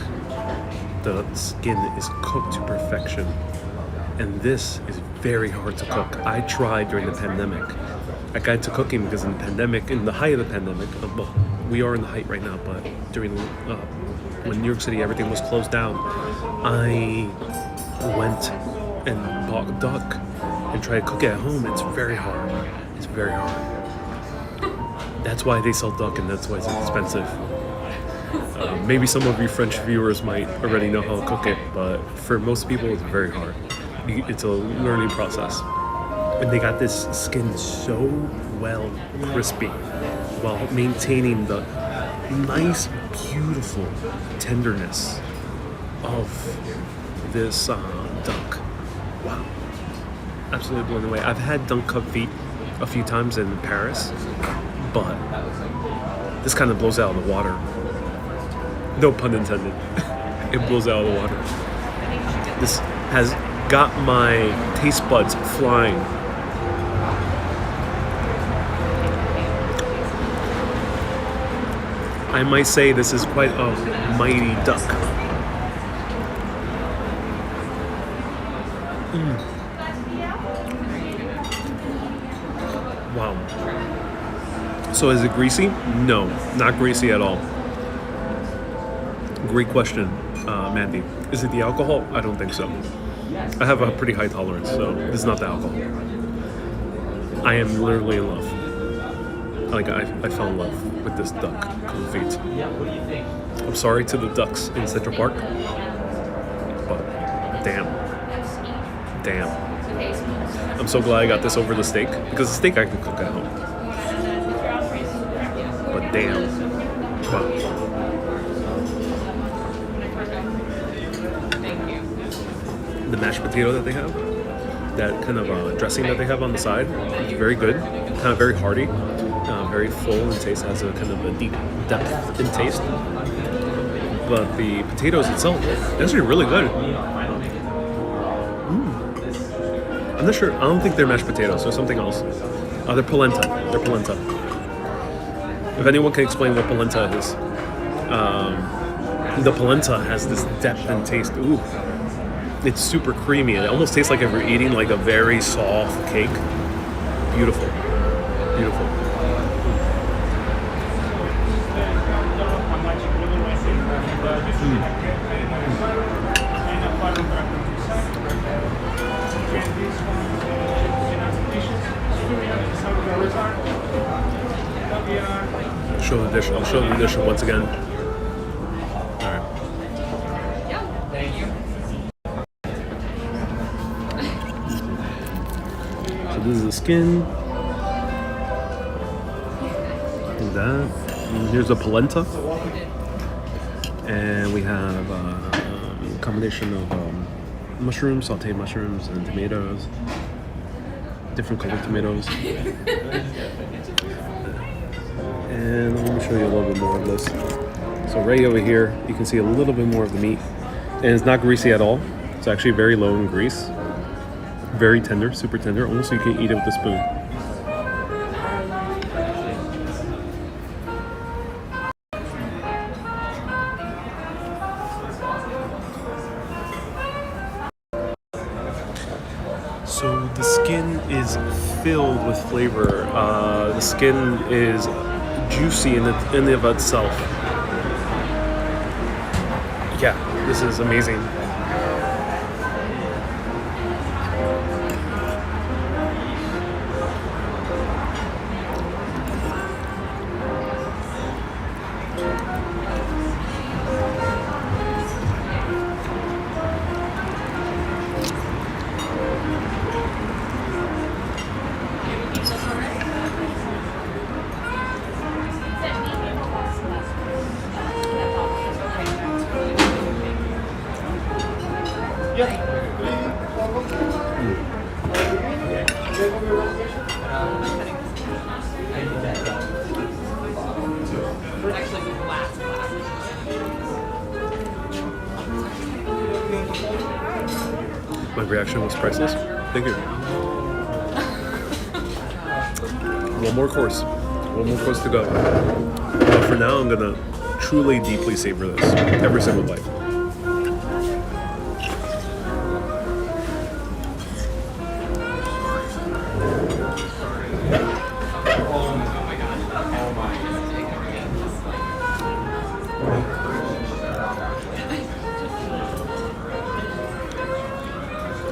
the skin is cooked to perfection. And this is very hard to cook. I tried during the pandemic. I got into cooking because in the pandemic, in the height of the pandemic, well, we are in the height right now, but during when New York City, everything was closed down, I went and bought a duck and try to cook it at home. It's very hard. It's very hard. That's why they sell duck, and that's why it's expensive. Maybe some of you French viewers might already know how to cook it, but for most people, it's very hard. It's a learning process. And they got this skin so well crispy while maintaining the nice, beautiful tenderness of this duck. Wow. Absolutely blown away. I've had duck cut feet a few times in Paris, but this kind of blows out of the water. No pun intended. It blows out of the water. This has got my taste buds flying. I might say this is quite a mighty duck. Wow. So is it greasy? No, not greasy at all. Great question, Mandy. Is it the alcohol? I don't think so. I have a pretty high tolerance, so this is not the alcohol. I am literally in love. Like I fell in love with this duck confit. I'm sorry to the ducks in Central Park, but damn. I'm so glad I got this over the steak, because the steak I can cook at home. But damn. Wow. The mashed potato that they have, that kind of dressing that they have on the side, is very good, kind of very hearty, very full in taste, has a kind of a deep depth in taste. But the potatoes itself, they're actually really good. I'm not sure. I don't think they're mashed potatoes. They're something else. They're polenta. They're polenta. If anyone can explain what polenta is, the polenta has this depth and taste. Ooh, it's super creamy. It almost tastes like if you're eating like a very soft cake. Beautiful, beautiful. Show the dish. I'll show the dish once again. All right. So this is the skin. that. And here's a polenta. And we have a combination of mushrooms, sauteed mushrooms, and tomatoes. Different colored tomatoes. And let me show you a little bit more of this. So right over here, you can see a little bit more of the meat. And it's not greasy at all. It's actually very low in grease. Very tender, super tender. Almost so you can eat it with a spoon. So the skin is filled with flavor. The skin is juicy in and of itself. Yeah, this is amazing. My reaction was priceless. Thank you. One more course. One more course to go. But for now, I'm gonna truly, deeply savor this every single bite.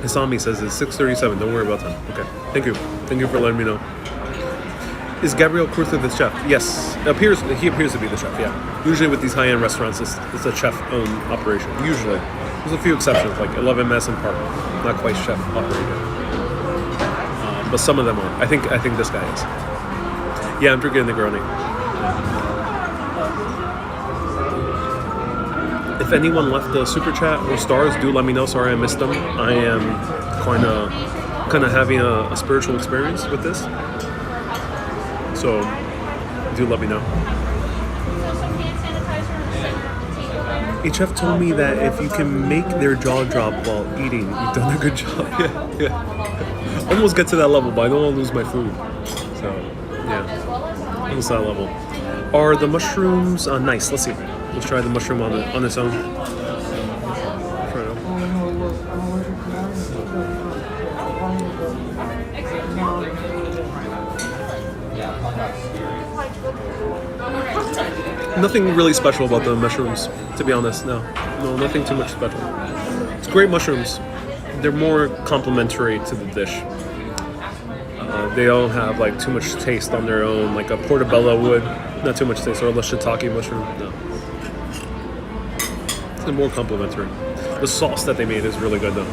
Isami says it's 6:37. Don't worry about time. Okay. Thank you. Thank you for letting me know. Is Gabriel Kruether the chef? Yes. He appears to be the chef, yeah. Usually with these high-end restaurants, it's a chef-owned operation. Usually. There's a few exceptions, like 11 Madison Park. Not quite chef-operated. But some of them are. I think this guy is. Yeah, I'm drinking a Negroni. If anyone left the super chat or stars, do let me know. Sorry I missed them. I am kind of having a spiritual experience with this. So do let me know. A chef told me that if you can make their jaw drop while eating, you've done a good job. Yeah. Almost get to that level, but I don't want to lose my food. So yeah, almost that level. Are the mushrooms nice? Let's see. Let's try the mushroom on its own. Try it out. Nothing really special about the mushrooms, to be honest. No, nothing too much special. It's great mushrooms. They're more complementary to the dish. They don't have like too much taste on their own, like a portobello would. Not too much taste, or a shiitake mushroom. No. They're more complimentary. The sauce that they made is really good though.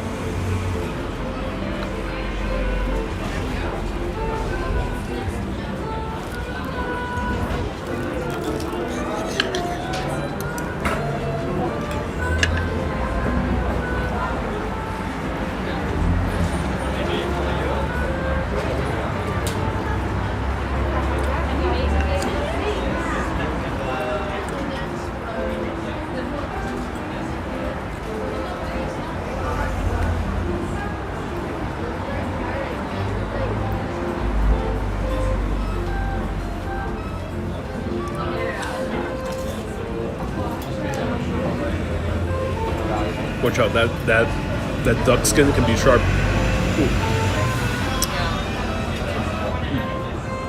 Watch out, that duck skin can be sharp. Ooh.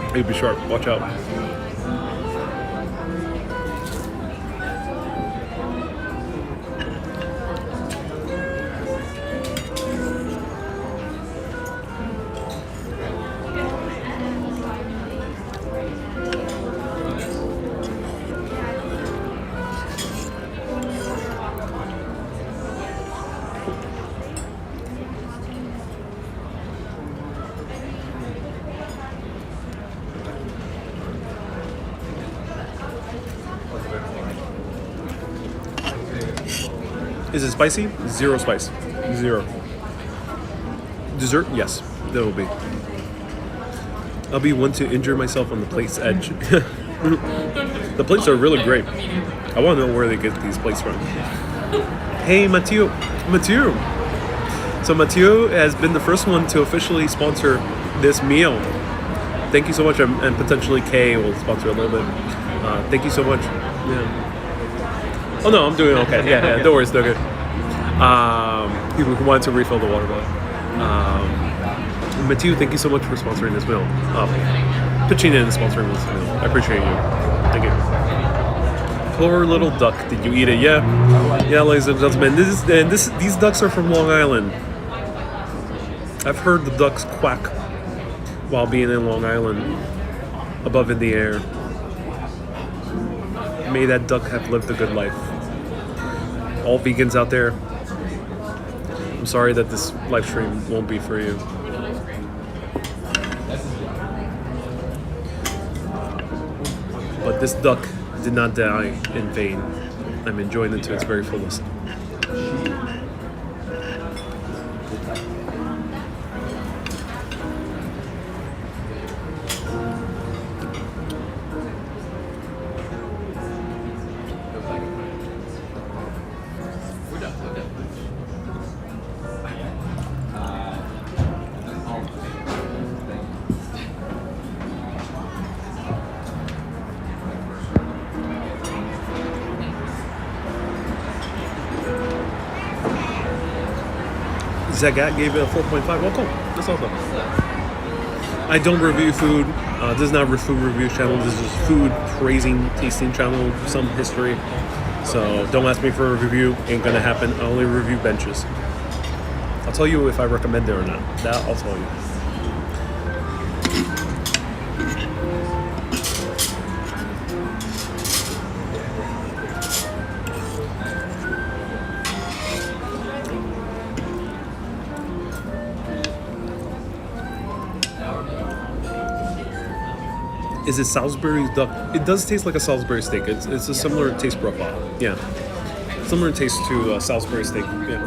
It can be sharp, watch out. Is it spicy? Zero spice. Zero. Dessert? Yes, there will be. I'll be one to injure myself on the plate's edge. The plates are really great. I want to know where they get these plates from. Hey, Mathieu. So Mathieu has been the first one to officially sponsor this meal. Thank you so much, and potentially Kay will sponsor a little bit. Thank you so much. Yeah. Oh no, I'm doing okay. Yeah, don't worry, it's no good. People who wanted to refill the water bottle. Mathieu, thank you so much for sponsoring this meal. Pitching in and sponsoring this meal. I appreciate you. Thank you. Poor little duck. Did you eat it? Yeah, ladies and gentlemen. These ducks are from Long Island. I've heard the ducks quack while being in Long Island, above in the air. May that duck have lived a good life. All vegans out there, I'm sorry that this live stream won't be for you. But this duck did not die in vain. I'm enjoying it to its very fullest. Zagat gave it a 4.5. Well, cool. That's awesome. I don't review food. This is not a food review channel. This is food praising, tasting channel, some history. So don't ask me for a review. Ain't gonna happen. I only review benches. I'll tell you if I recommend it or not. That I'll tell you. Is it Salisbury duck? It does taste like a Salisbury steak. It's a similar taste profile. Yeah. Similar taste to Salisbury steak. Yeah.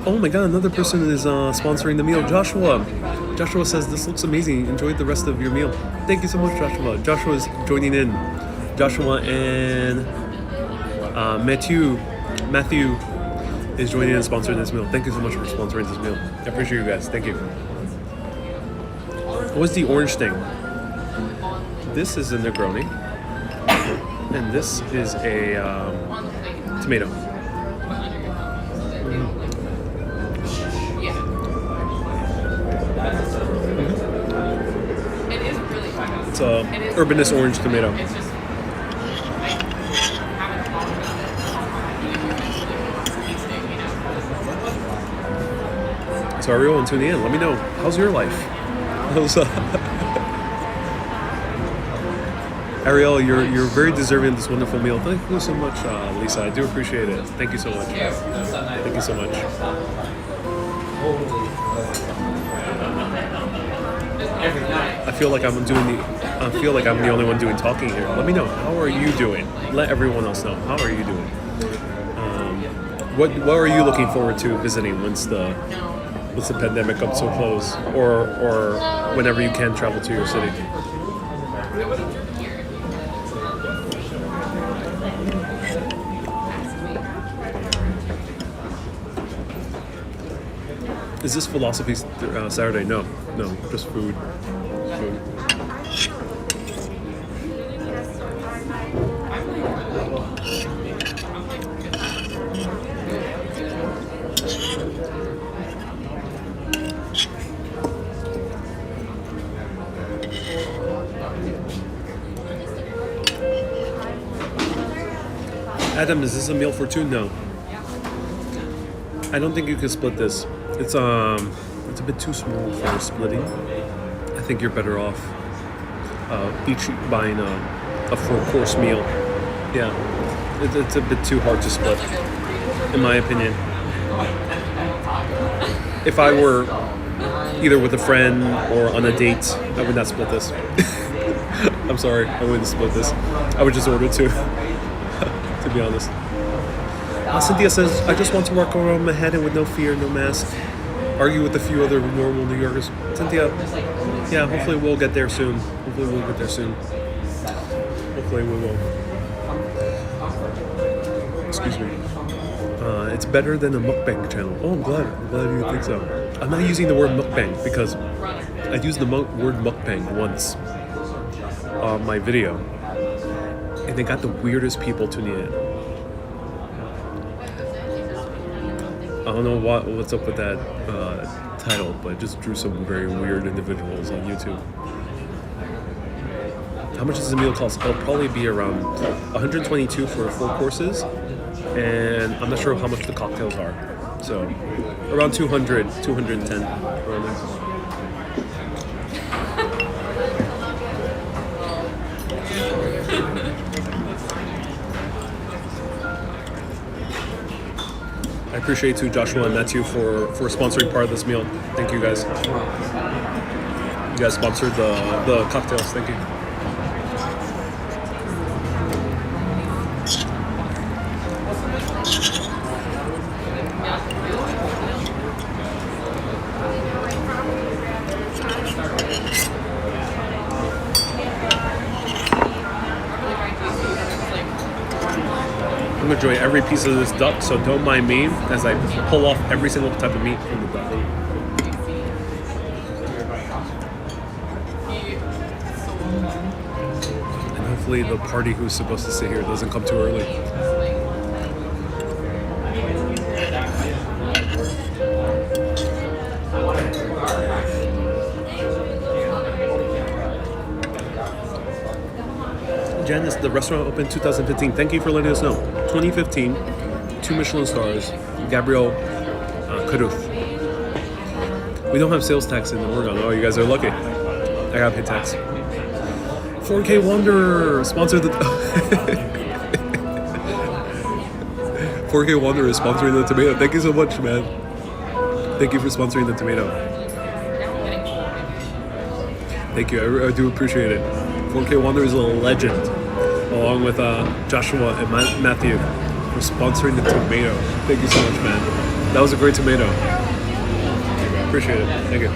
Oh my god, another person is sponsoring the meal. Joshua. Joshua says, this looks amazing. Enjoy the rest of your meal. Thank you so much, Joshua. Joshua is joining in. Joshua and Matthew is joining in and sponsoring this meal. Thank you so much for sponsoring this meal. I appreciate you guys. Thank you. What's the orange thing? This is a Negroni, and this is a tomato. It's a Urbanist orange tomato. So Ariel and tuning in. Let me know, how's your life? Ariel, you're very deserving of this wonderful meal. Thank you so much, Lisa. I do appreciate it. Thank you so much. Thank you so much. I feel like I'm the only one doing talking here. Let me know, how are you doing? Let everyone else know. How are you doing? What are you looking forward to visiting once the pandemic comes to a close, or whenever you can travel to your city? Is this Philosophy Saturday? No, just food. Adam, is this a meal for two? No. I don't think you can split this. It's a bit too small for splitting. I think you're better off each buying a 4-course meal. Yeah, it's a bit too hard to split, in my opinion. If I were either with a friend or on a date, I would not split this. I'm sorry, I wouldn't split this. I would just order two, to be honest. Cynthia says, I just want to walk around Manhattan with no fear, no mask. Argue with a few other normal New Yorkers. Cynthia, yeah, hopefully we'll get there soon. Hopefully we will. Excuse me. It's better than a mukbang channel. Oh, I'm glad you think so. I'm not using the word mukbang because I used the word mukbang once on my video, and they got the weirdest people tuning in. I don't know what's up with that title, but it just drew some very weird individuals on YouTube. How much does the meal cost? It'll probably be around 122 for 4 courses, and I'm not sure how much the cocktails are. So around 200, 210. Around there. I appreciate to Joshua and Matthew for sponsoring part of this meal. Thank you guys. You guys sponsored the cocktails. Thank you. I'm gonna enjoy every piece of this duck, so don't mind me as I pull off every single type of meat from the duck. And hopefully the party who's supposed to sit here doesn't come too early. Janice, the restaurant opened 2015. Thank you for letting us know. 2015, 2 Michelin stars. Gabriel Kruether. We don't have sales tax in Oregon. Oh, you guys are lucky. I gotta pay tax. 4K Wanderer sponsored the. 4K Wanderer is sponsoring the tomato. Thank you so much, man. Thank you for sponsoring the tomato. Thank you. I do appreciate it. 4K Wanderer is a legend, along with Joshua and Matthew, for sponsoring the tomato. Thank you so much, man. That was a great tomato. Appreciate it. Thank you.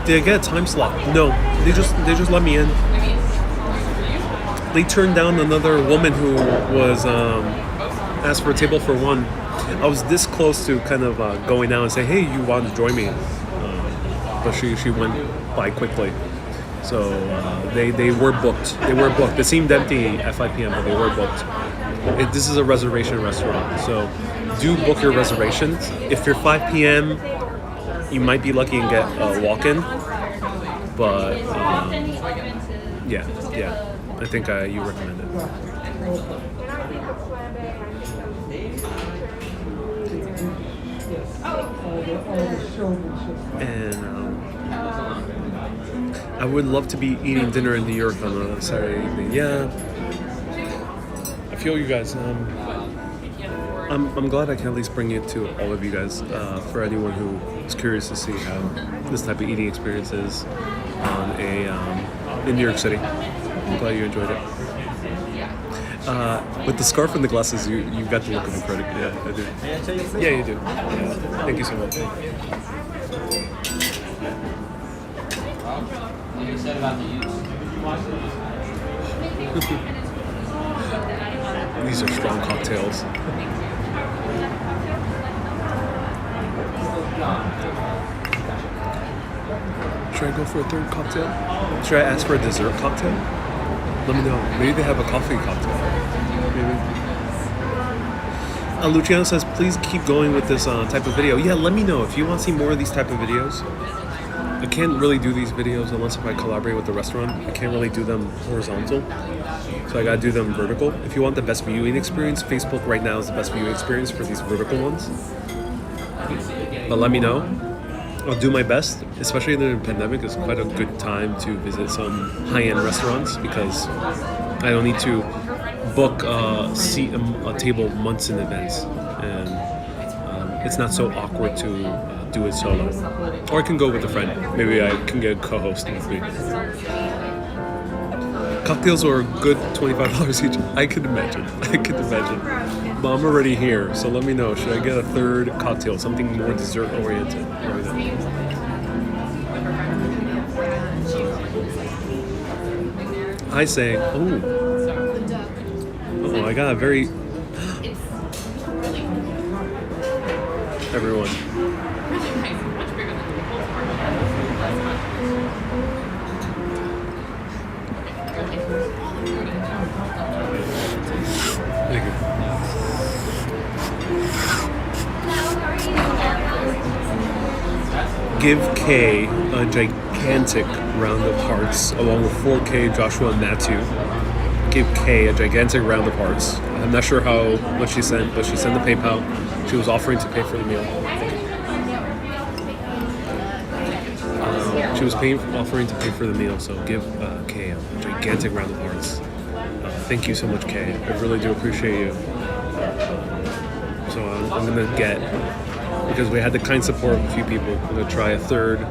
Did I get a time slot? No, they just let me in. They turned down another woman who was asked for a table for one. I was this close to kind of going out and say, hey, you want to join me? But she went by quickly. So they were booked. They were booked. It seemed empty at 5 p.m., but they were booked. This is a reservation restaurant, so do book your reservations. If you're 5 p.m., you might be lucky and get a walk-in, but yeah, I think you recommend it. And I would love to be eating dinner in New York on a Saturday evening. Yeah, I feel you guys. I'm glad I can at least bring it to all of you guys, for anyone who is curious to see how this type of eating experience is in New York City. I'm glad you enjoyed it. With the scarf and the glasses, you got the look of the credit. Yeah, I do. Yeah, you do. Yeah. Thank you so much. Like you said about the use. These are strong cocktails. Should I go for a third cocktail? Should I ask for a dessert cocktail? Let me know. Maybe they have a coffee cocktail. Maybe. Luciano says, please keep going with this type of video. Yeah, let me know if you want to see more of these type of videos. I can't really do these videos unless if I collaborate with the restaurant. I can't really do them horizontal, so I gotta do them vertical. If you want the best viewing experience, Facebook right now is the best viewing experience for these vertical ones. But let me know. I'll do my best, especially in the pandemic. It's quite a good time to visit some high-end restaurants because I don't need to book a seat, a table months in advance, and it's not so awkward to do it solo. Or I can go with a friend. Maybe I can get a co-host with me. Cocktails are a good $25 each. I can imagine. But I'm already here, so let me know. Should I get a third cocktail, something more dessert oriented? I say, oh, I got a very everyone. Thank you. Give Kay a gigantic round of hearts along with 4K, Joshua, and Matthew. Give Kay a gigantic round of hearts. I'm not sure how much she sent, but she sent the PayPal. She was offering to pay for the meal. She was offering to pay for the meal, so give Kay a gigantic round of hearts. Thank you so much, Kay. I really do appreciate you. So I'm gonna get, because we had the kind support of a few people, I'm gonna try a third.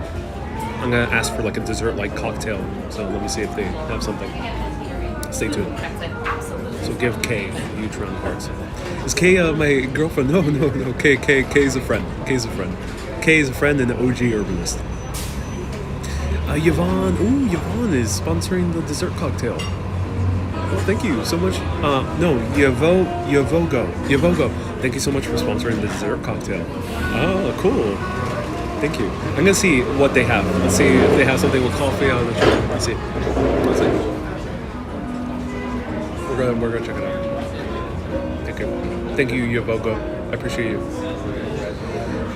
I'm gonna ask for like a dessert-like cocktail. So let me see if they have something. Stay tuned. So give Kay a huge round of hearts. Is Kay my girlfriend? No. Kay's a friend. Kay's a friend and an OG urbanist. Yvonne is sponsoring the dessert cocktail. Well, thank you so much. Yavogo. Thank you so much for sponsoring the dessert cocktail. Oh, cool. Thank you. I'm gonna see what they have. Let's see if they have something with coffee on the chicken. Let's see. We're gonna check it out. Thank you, Yavogo. I appreciate you.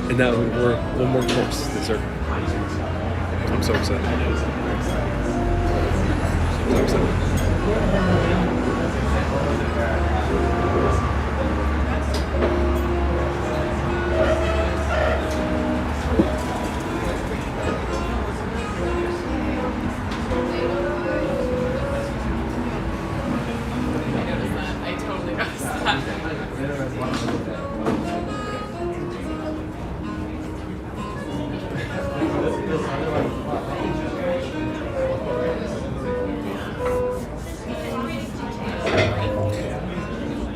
And now we're one more course dessert. I'm so excited. I totally noticed that.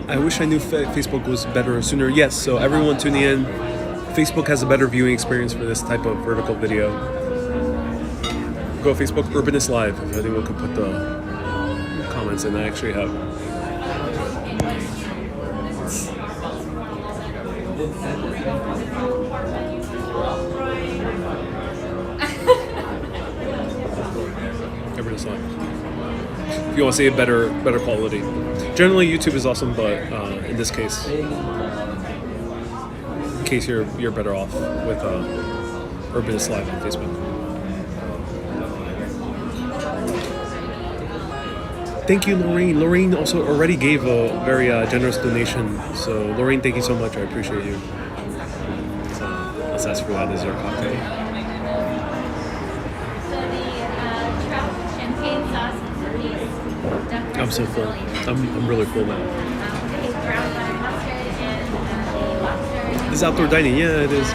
I wish I knew Facebook was better sooner. Yes, so everyone tuning in, Facebook has a better viewing experience for this type of vertical video. Go Facebook, Urbanist Live, if anyone can put the comments in. I actually have. Urbanist Live. If you want to see a better quality. Generally, YouTube is awesome, but in this case, you're better off with Urbanist Live on Facebook. Thank you, Lorraine. Lorraine also already gave a very generous donation. So, Lorraine, thank you so much. I appreciate you. So, let's ask for that dessert cocktail. I'm so full. I'm really full now. This is outdoor dining. Yeah, it is.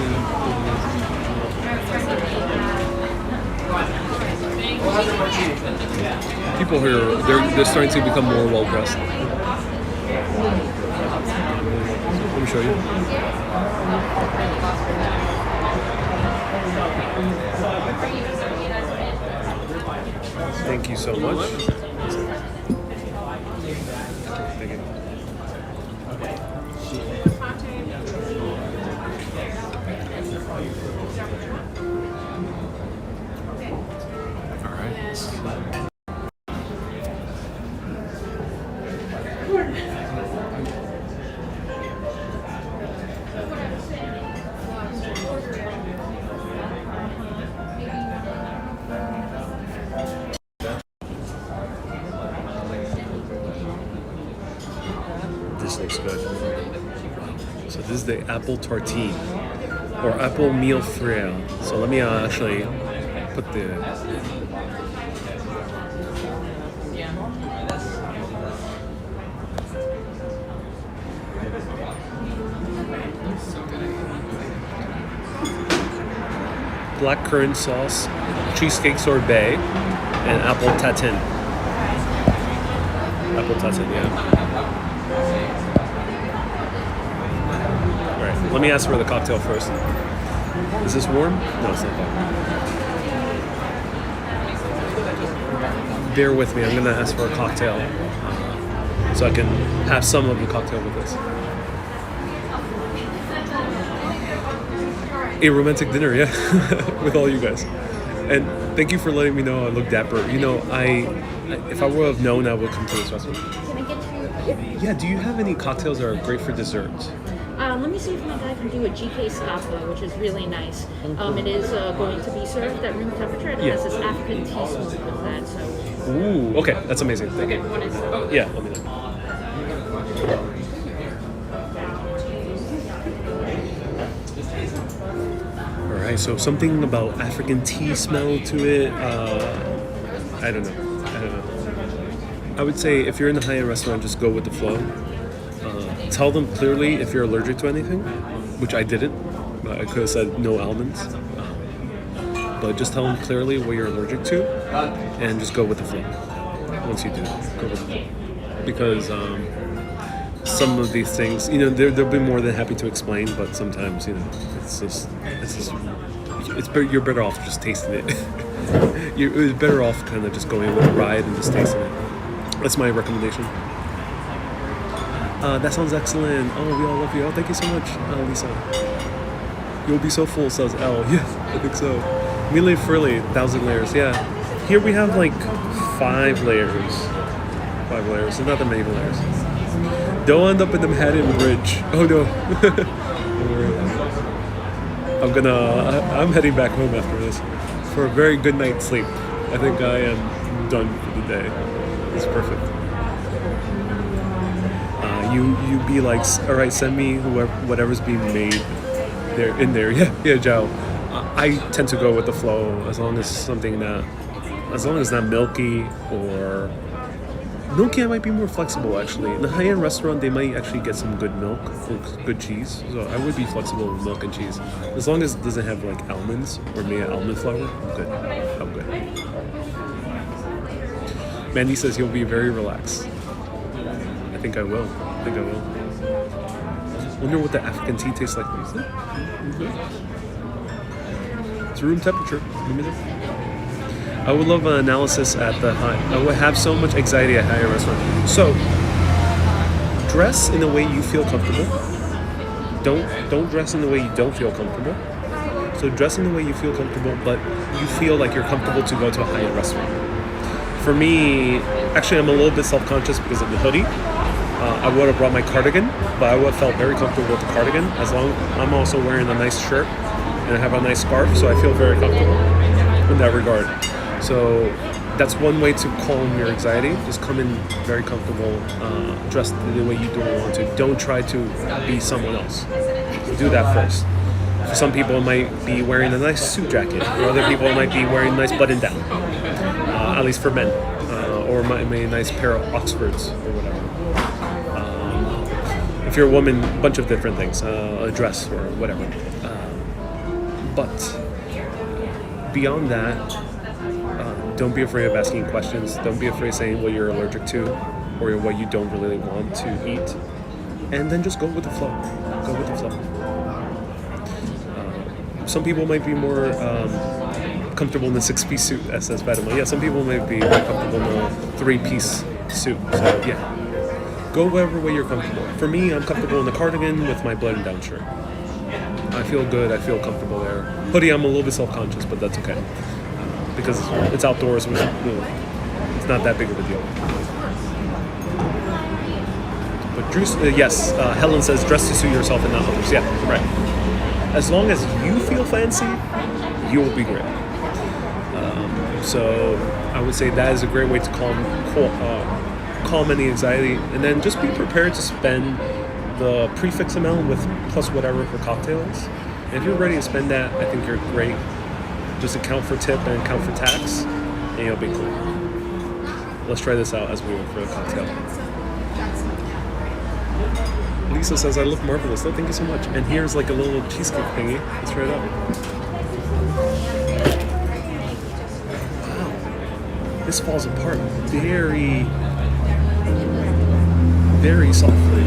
People here, they're starting to become more well dressed. Let me show you. Thank you so much. Thank you. All right. This looks good. So this is the apple tartine. or apple meal frais. So let me actually put the. Blackcurrant sauce, cheesecake sorbet, and apple tatin. Apple tatin, yeah. All right, let me ask for the cocktail first. Is this warm? No, it's not that. Bear with me. I'm gonna ask for a cocktail, so I can have some of the cocktail with this. A romantic dinner, yeah, with all you guys. And thank you for letting me know I look dapper. You know, if I would have known, I would come to this restaurant. Can I get you? Yeah, do you have any cocktails that are great for dessert? Let me see if my guy can do a GK Scapa, which is really nice. It is going to be served at room temperature, and it has this African tea smoke with that. So. Ooh, okay, that's amazing. Thank you. What is? Yeah, let me know. All right, so something about African tea smell to it. I don't know. I would say if you're in a high-end restaurant, just go with the flow. Tell them clearly if you're allergic to anything, which I didn't. I could have said no almonds. But just tell them clearly what you're allergic to, and just go with the flow. Once you do, go with the flow. Because some of these things, you know, they'll be more than happy to explain, but sometimes, you know, you're better off just tasting it. You're better off kind of just going with the ride and just tasting it. That's my recommendation. That sounds excellent. Oh, we all love you. Oh, thank you so much, Lisa. You'll be so full, says L. Yes, I think so. Mille Frilly, 1,000 layers. Yeah. Here we have like 5 layers. 5 layers. There's not that many layers. Don't end up in the Manhattan Bridge. Oh no. I'm heading back home after this for a very good night's sleep. I think I am done for the day. It's perfect. You be like, all right, send me whatever's being made there in there. Yeah, Joe. I tend to go with the flow as long as it's not milky or milky. I might be more flexible actually. In a high-end restaurant, they might actually get some good milk or good cheese. So I would be flexible with milk and cheese as long as it doesn't have like almonds or maybe almond flour. I'm good. Mandy says you'll be very relaxed. I think I will. Wonder what the African tea tastes like. It's room temperature. I would love an analysis at the high. I would have so much anxiety at higher restaurant. So, dress in the way you feel comfortable. Don't dress in the way you don't feel comfortable. So dress in the way you feel comfortable, but you feel like you're comfortable to go to a high-end restaurant. For me, actually, I'm a little bit self-conscious because of the hoodie. I would have brought my cardigan, but I would have felt very comfortable with the cardigan as long I'm also wearing a nice shirt and I have a nice scarf, so I feel very comfortable in that regard. So that's one way to calm your anxiety. Just come in very comfortable, dressed the way you don't want to. Don't try to be someone else. Do that first. For some people, it might be wearing a nice suit jacket. For other people, it might be wearing a nice button down, at least for men, or maybe a nice pair of Oxfords or whatever. If you're a woman, a bunch of different things, a dress or whatever. But beyond that, don't be afraid of asking questions. Don't be afraid of saying what you're allergic to or what you don't really want to eat. And then just go with the flow. Go with the flow. Some people might be more comfortable in the 6-piece suit, as says Fatima. Yeah, some people might be more comfortable in a 3-piece suit. So, yeah. Go whatever way you're comfortable. For me, I'm comfortable in the cardigan with my button-down shirt. I feel good. I feel comfortable there. Hoodie, I'm a little bit self-conscious, but that's okay. Because it's outdoors, it's not that big of a deal. But yes, Helen says dress to suit yourself and not others. Yeah, right. As long as you feel fancy, you will be great. So I would say that is a great way to calm any anxiety, and then just be prepared to spend the prefix amount with plus whatever for cocktails. And if you're ready to spend that, I think you're great. Just account for tip and account for tax, and you'll be cool. Let's try this out as we wait for the cocktail. Lisa says, I look marvelous. Oh, thank you so much. And here's like a little cheesecake thingy. Let's try it out. Wow. This falls apart very, very softly.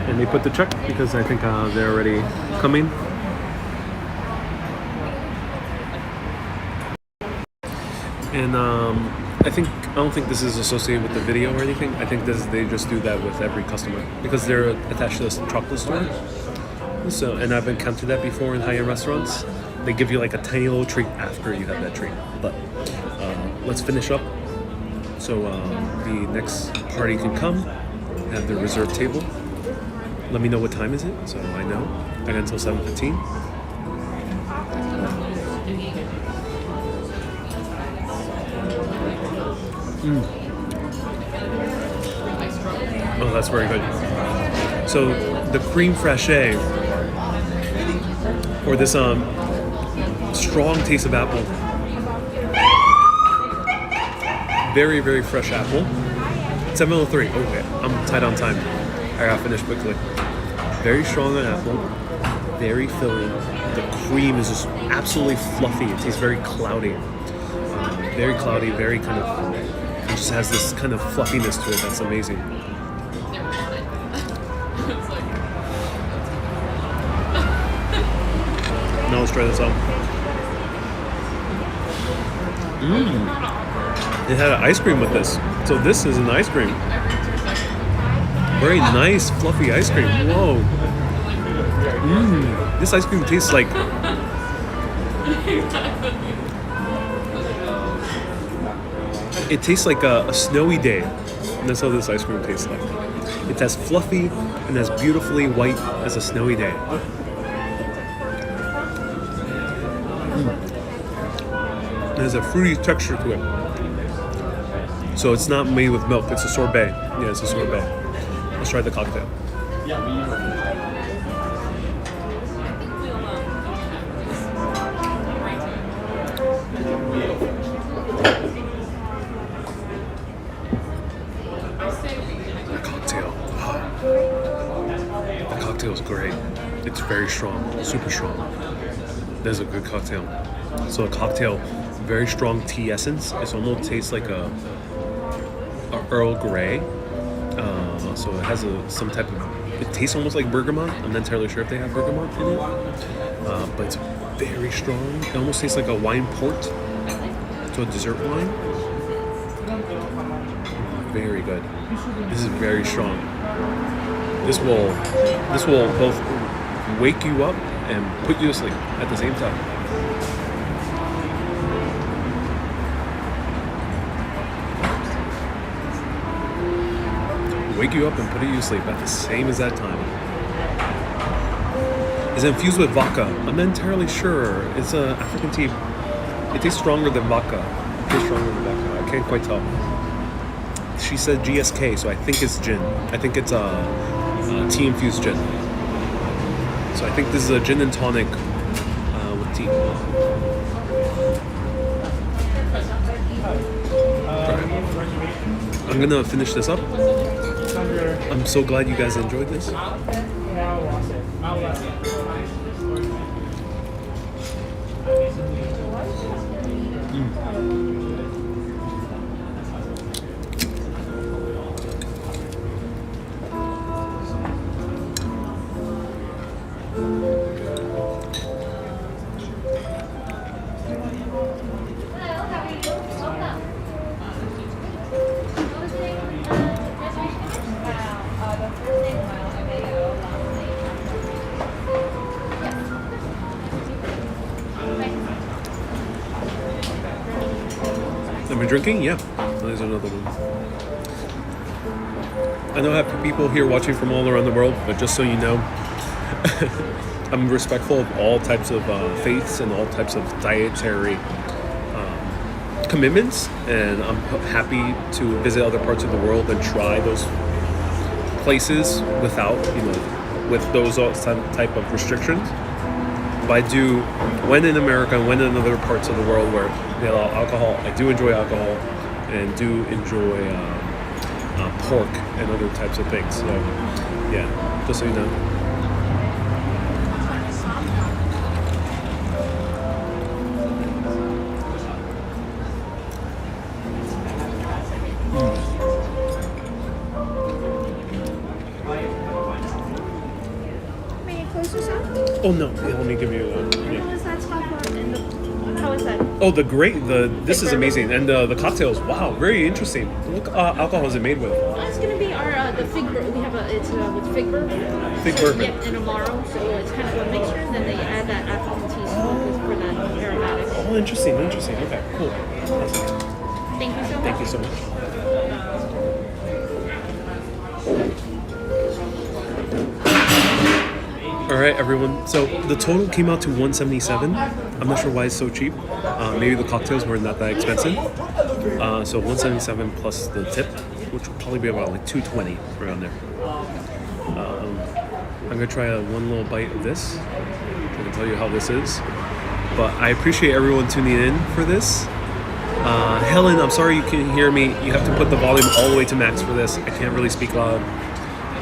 And they put the check because I think they're already coming. And I don't think this is associated with the video or anything. I think they just do that with every customer because they're attached to this chocolate store. So, and I've encountered that before in high-end restaurants. They give you like a tiny little treat after you have that treat. But let's finish up so the next party can come, have their reserved table. Let me know what time is it, so I know. I got until 7:15. Oh, that's very good. So the cream fraiche, or this strong taste of apple, very, very fresh apple. 7:03. Okay, I'm tight on time. I gotta finish quickly. Very strong on apple, very filling. The cream is just absolutely fluffy. It tastes very cloudy. Very cloudy, very kind of, it just has this kind of fluffiness to it that's amazing. Now let's try this out. It had an ice cream with this. So this is an ice cream. Very nice, fluffy ice cream. Whoa. This ice cream tastes like... It tastes like a snowy day. And that's how this ice cream tastes like. It's as fluffy and as beautifully white as a snowy day. There's a fruity texture to it. So it's not made with milk. It's a sorbet. Yeah, it's a sorbet. Let's try the cocktail. The cocktail. Wow. The cocktail is great. It's very strong, super strong. That's a good cocktail. So a cocktail, very strong tea essence. It almost tastes like a Earl Grey. So it has some type of. It tastes almost like bergamot. I'm not entirely sure if they have bergamot in it, but it's very strong. It almost tastes like a wine port, so a dessert wine. Very good. This is very strong. This will both wake you up and put you to sleep at the same time. Wake you up and put you to sleep at the same exact time. It's infused with vodka. I'm not entirely sure. It's an African tea. It tastes stronger than vodka. I can't quite tell. She said GSK, so I think it's gin. I think it's a tea infused gin. So I think this is a gin and tonic with tea. Alright. I'm gonna finish this up. I'm so glad you guys enjoyed this. Am I drinking? Yeah. There's another one. I know I have people here watching from all around the world, but just so you know, I'm respectful of all types of faiths and all types of dietary commitments, and I'm happy to visit other parts of the world and try those places without, with those type of restrictions. But I do, when in America and when in other parts of the world where they allow alcohol, I do enjoy alcohol and do enjoy pork and other types of things. So, yeah, just so you know. May I close this out? Oh no, yeah, let me give you How is that top one? And how is that? Oh, this is amazing. And the cocktails, wow, very interesting. What alcohol is it made with? It's gonna be our the fig. We have it's with fig bourbon. Fig bourbon. Yeah, and amaro. So it's kind of a mixture, and then they add that African tea smoke for the aromatics. Oh, interesting. Okay, cool. Awesome. Thank you so much. Thank you so much. All right, everyone. So the total came out to $177. I'm not sure why it's so cheap. Maybe the cocktails were not that expensive. So $177 plus the tip, which will probably be about like $220 around there. I'm gonna try one little bite of this. I can tell you how this is. But I appreciate everyone tuning in for this. Helen, I'm sorry you can't hear me. You have to put the volume all the way to max for this. I can't really speak loud.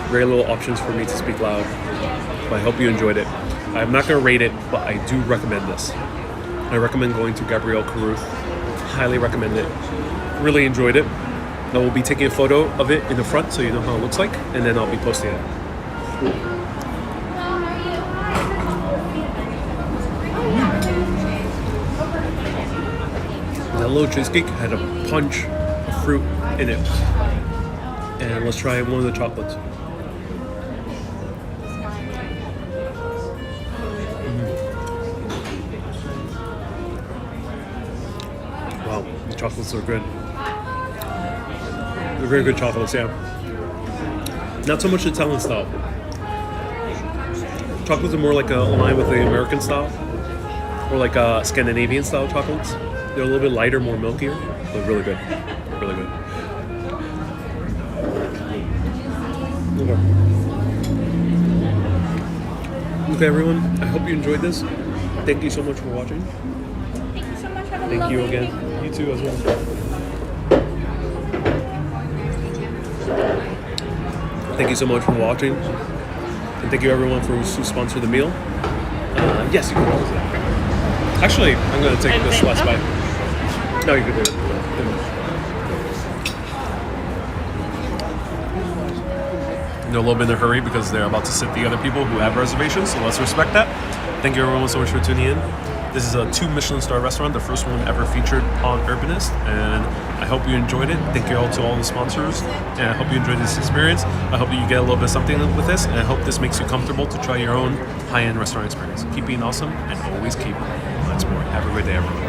Very little options for me to speak loud. But I hope you enjoyed it. I'm not going to rate it, but I do recommend this. I recommend going to Gabriel Kruether. Highly recommend it. Really enjoyed it. I will be taking a photo of it in the front so you know how it looks like, and then I'll be posting it. That little cheesecake had a punch of fruit in it. And let's try one of the chocolates. Wow, the chocolates are good. They're very good chocolates, yeah. Not so much Italian style. Chocolates are more like aligned with the American style, or like Scandinavian style chocolates. They're a little bit lighter, more milkier, but really good. Really good. Okay, everyone. I hope you enjoyed this. Thank you so much for watching. Thank you so much. Have a Thank you lovely again. week. You too as well. Thank you so much for watching. And thank you everyone who sponsored the meal. Yes, you can close it. Actually, I'm going to take this last bite. No, you can do it. They're a little bit in a hurry because they're about to sit the other people who have reservations, so let's respect that. Thank you everyone so much for tuning in. This is a 2 Michelin-star restaurant, the first one ever featured on Urbanist, and I hope you enjoyed it. Thank you all to all the sponsors, and I hope you enjoyed this experience. I hope you get a little bit of something with this, and I hope this makes you comfortable to try your own high-end restaurant experience. Keep being awesome, and always keep exploring. Have a good day, everyone.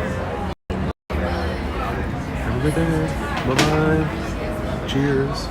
Have a good day. Bye-bye. Cheers.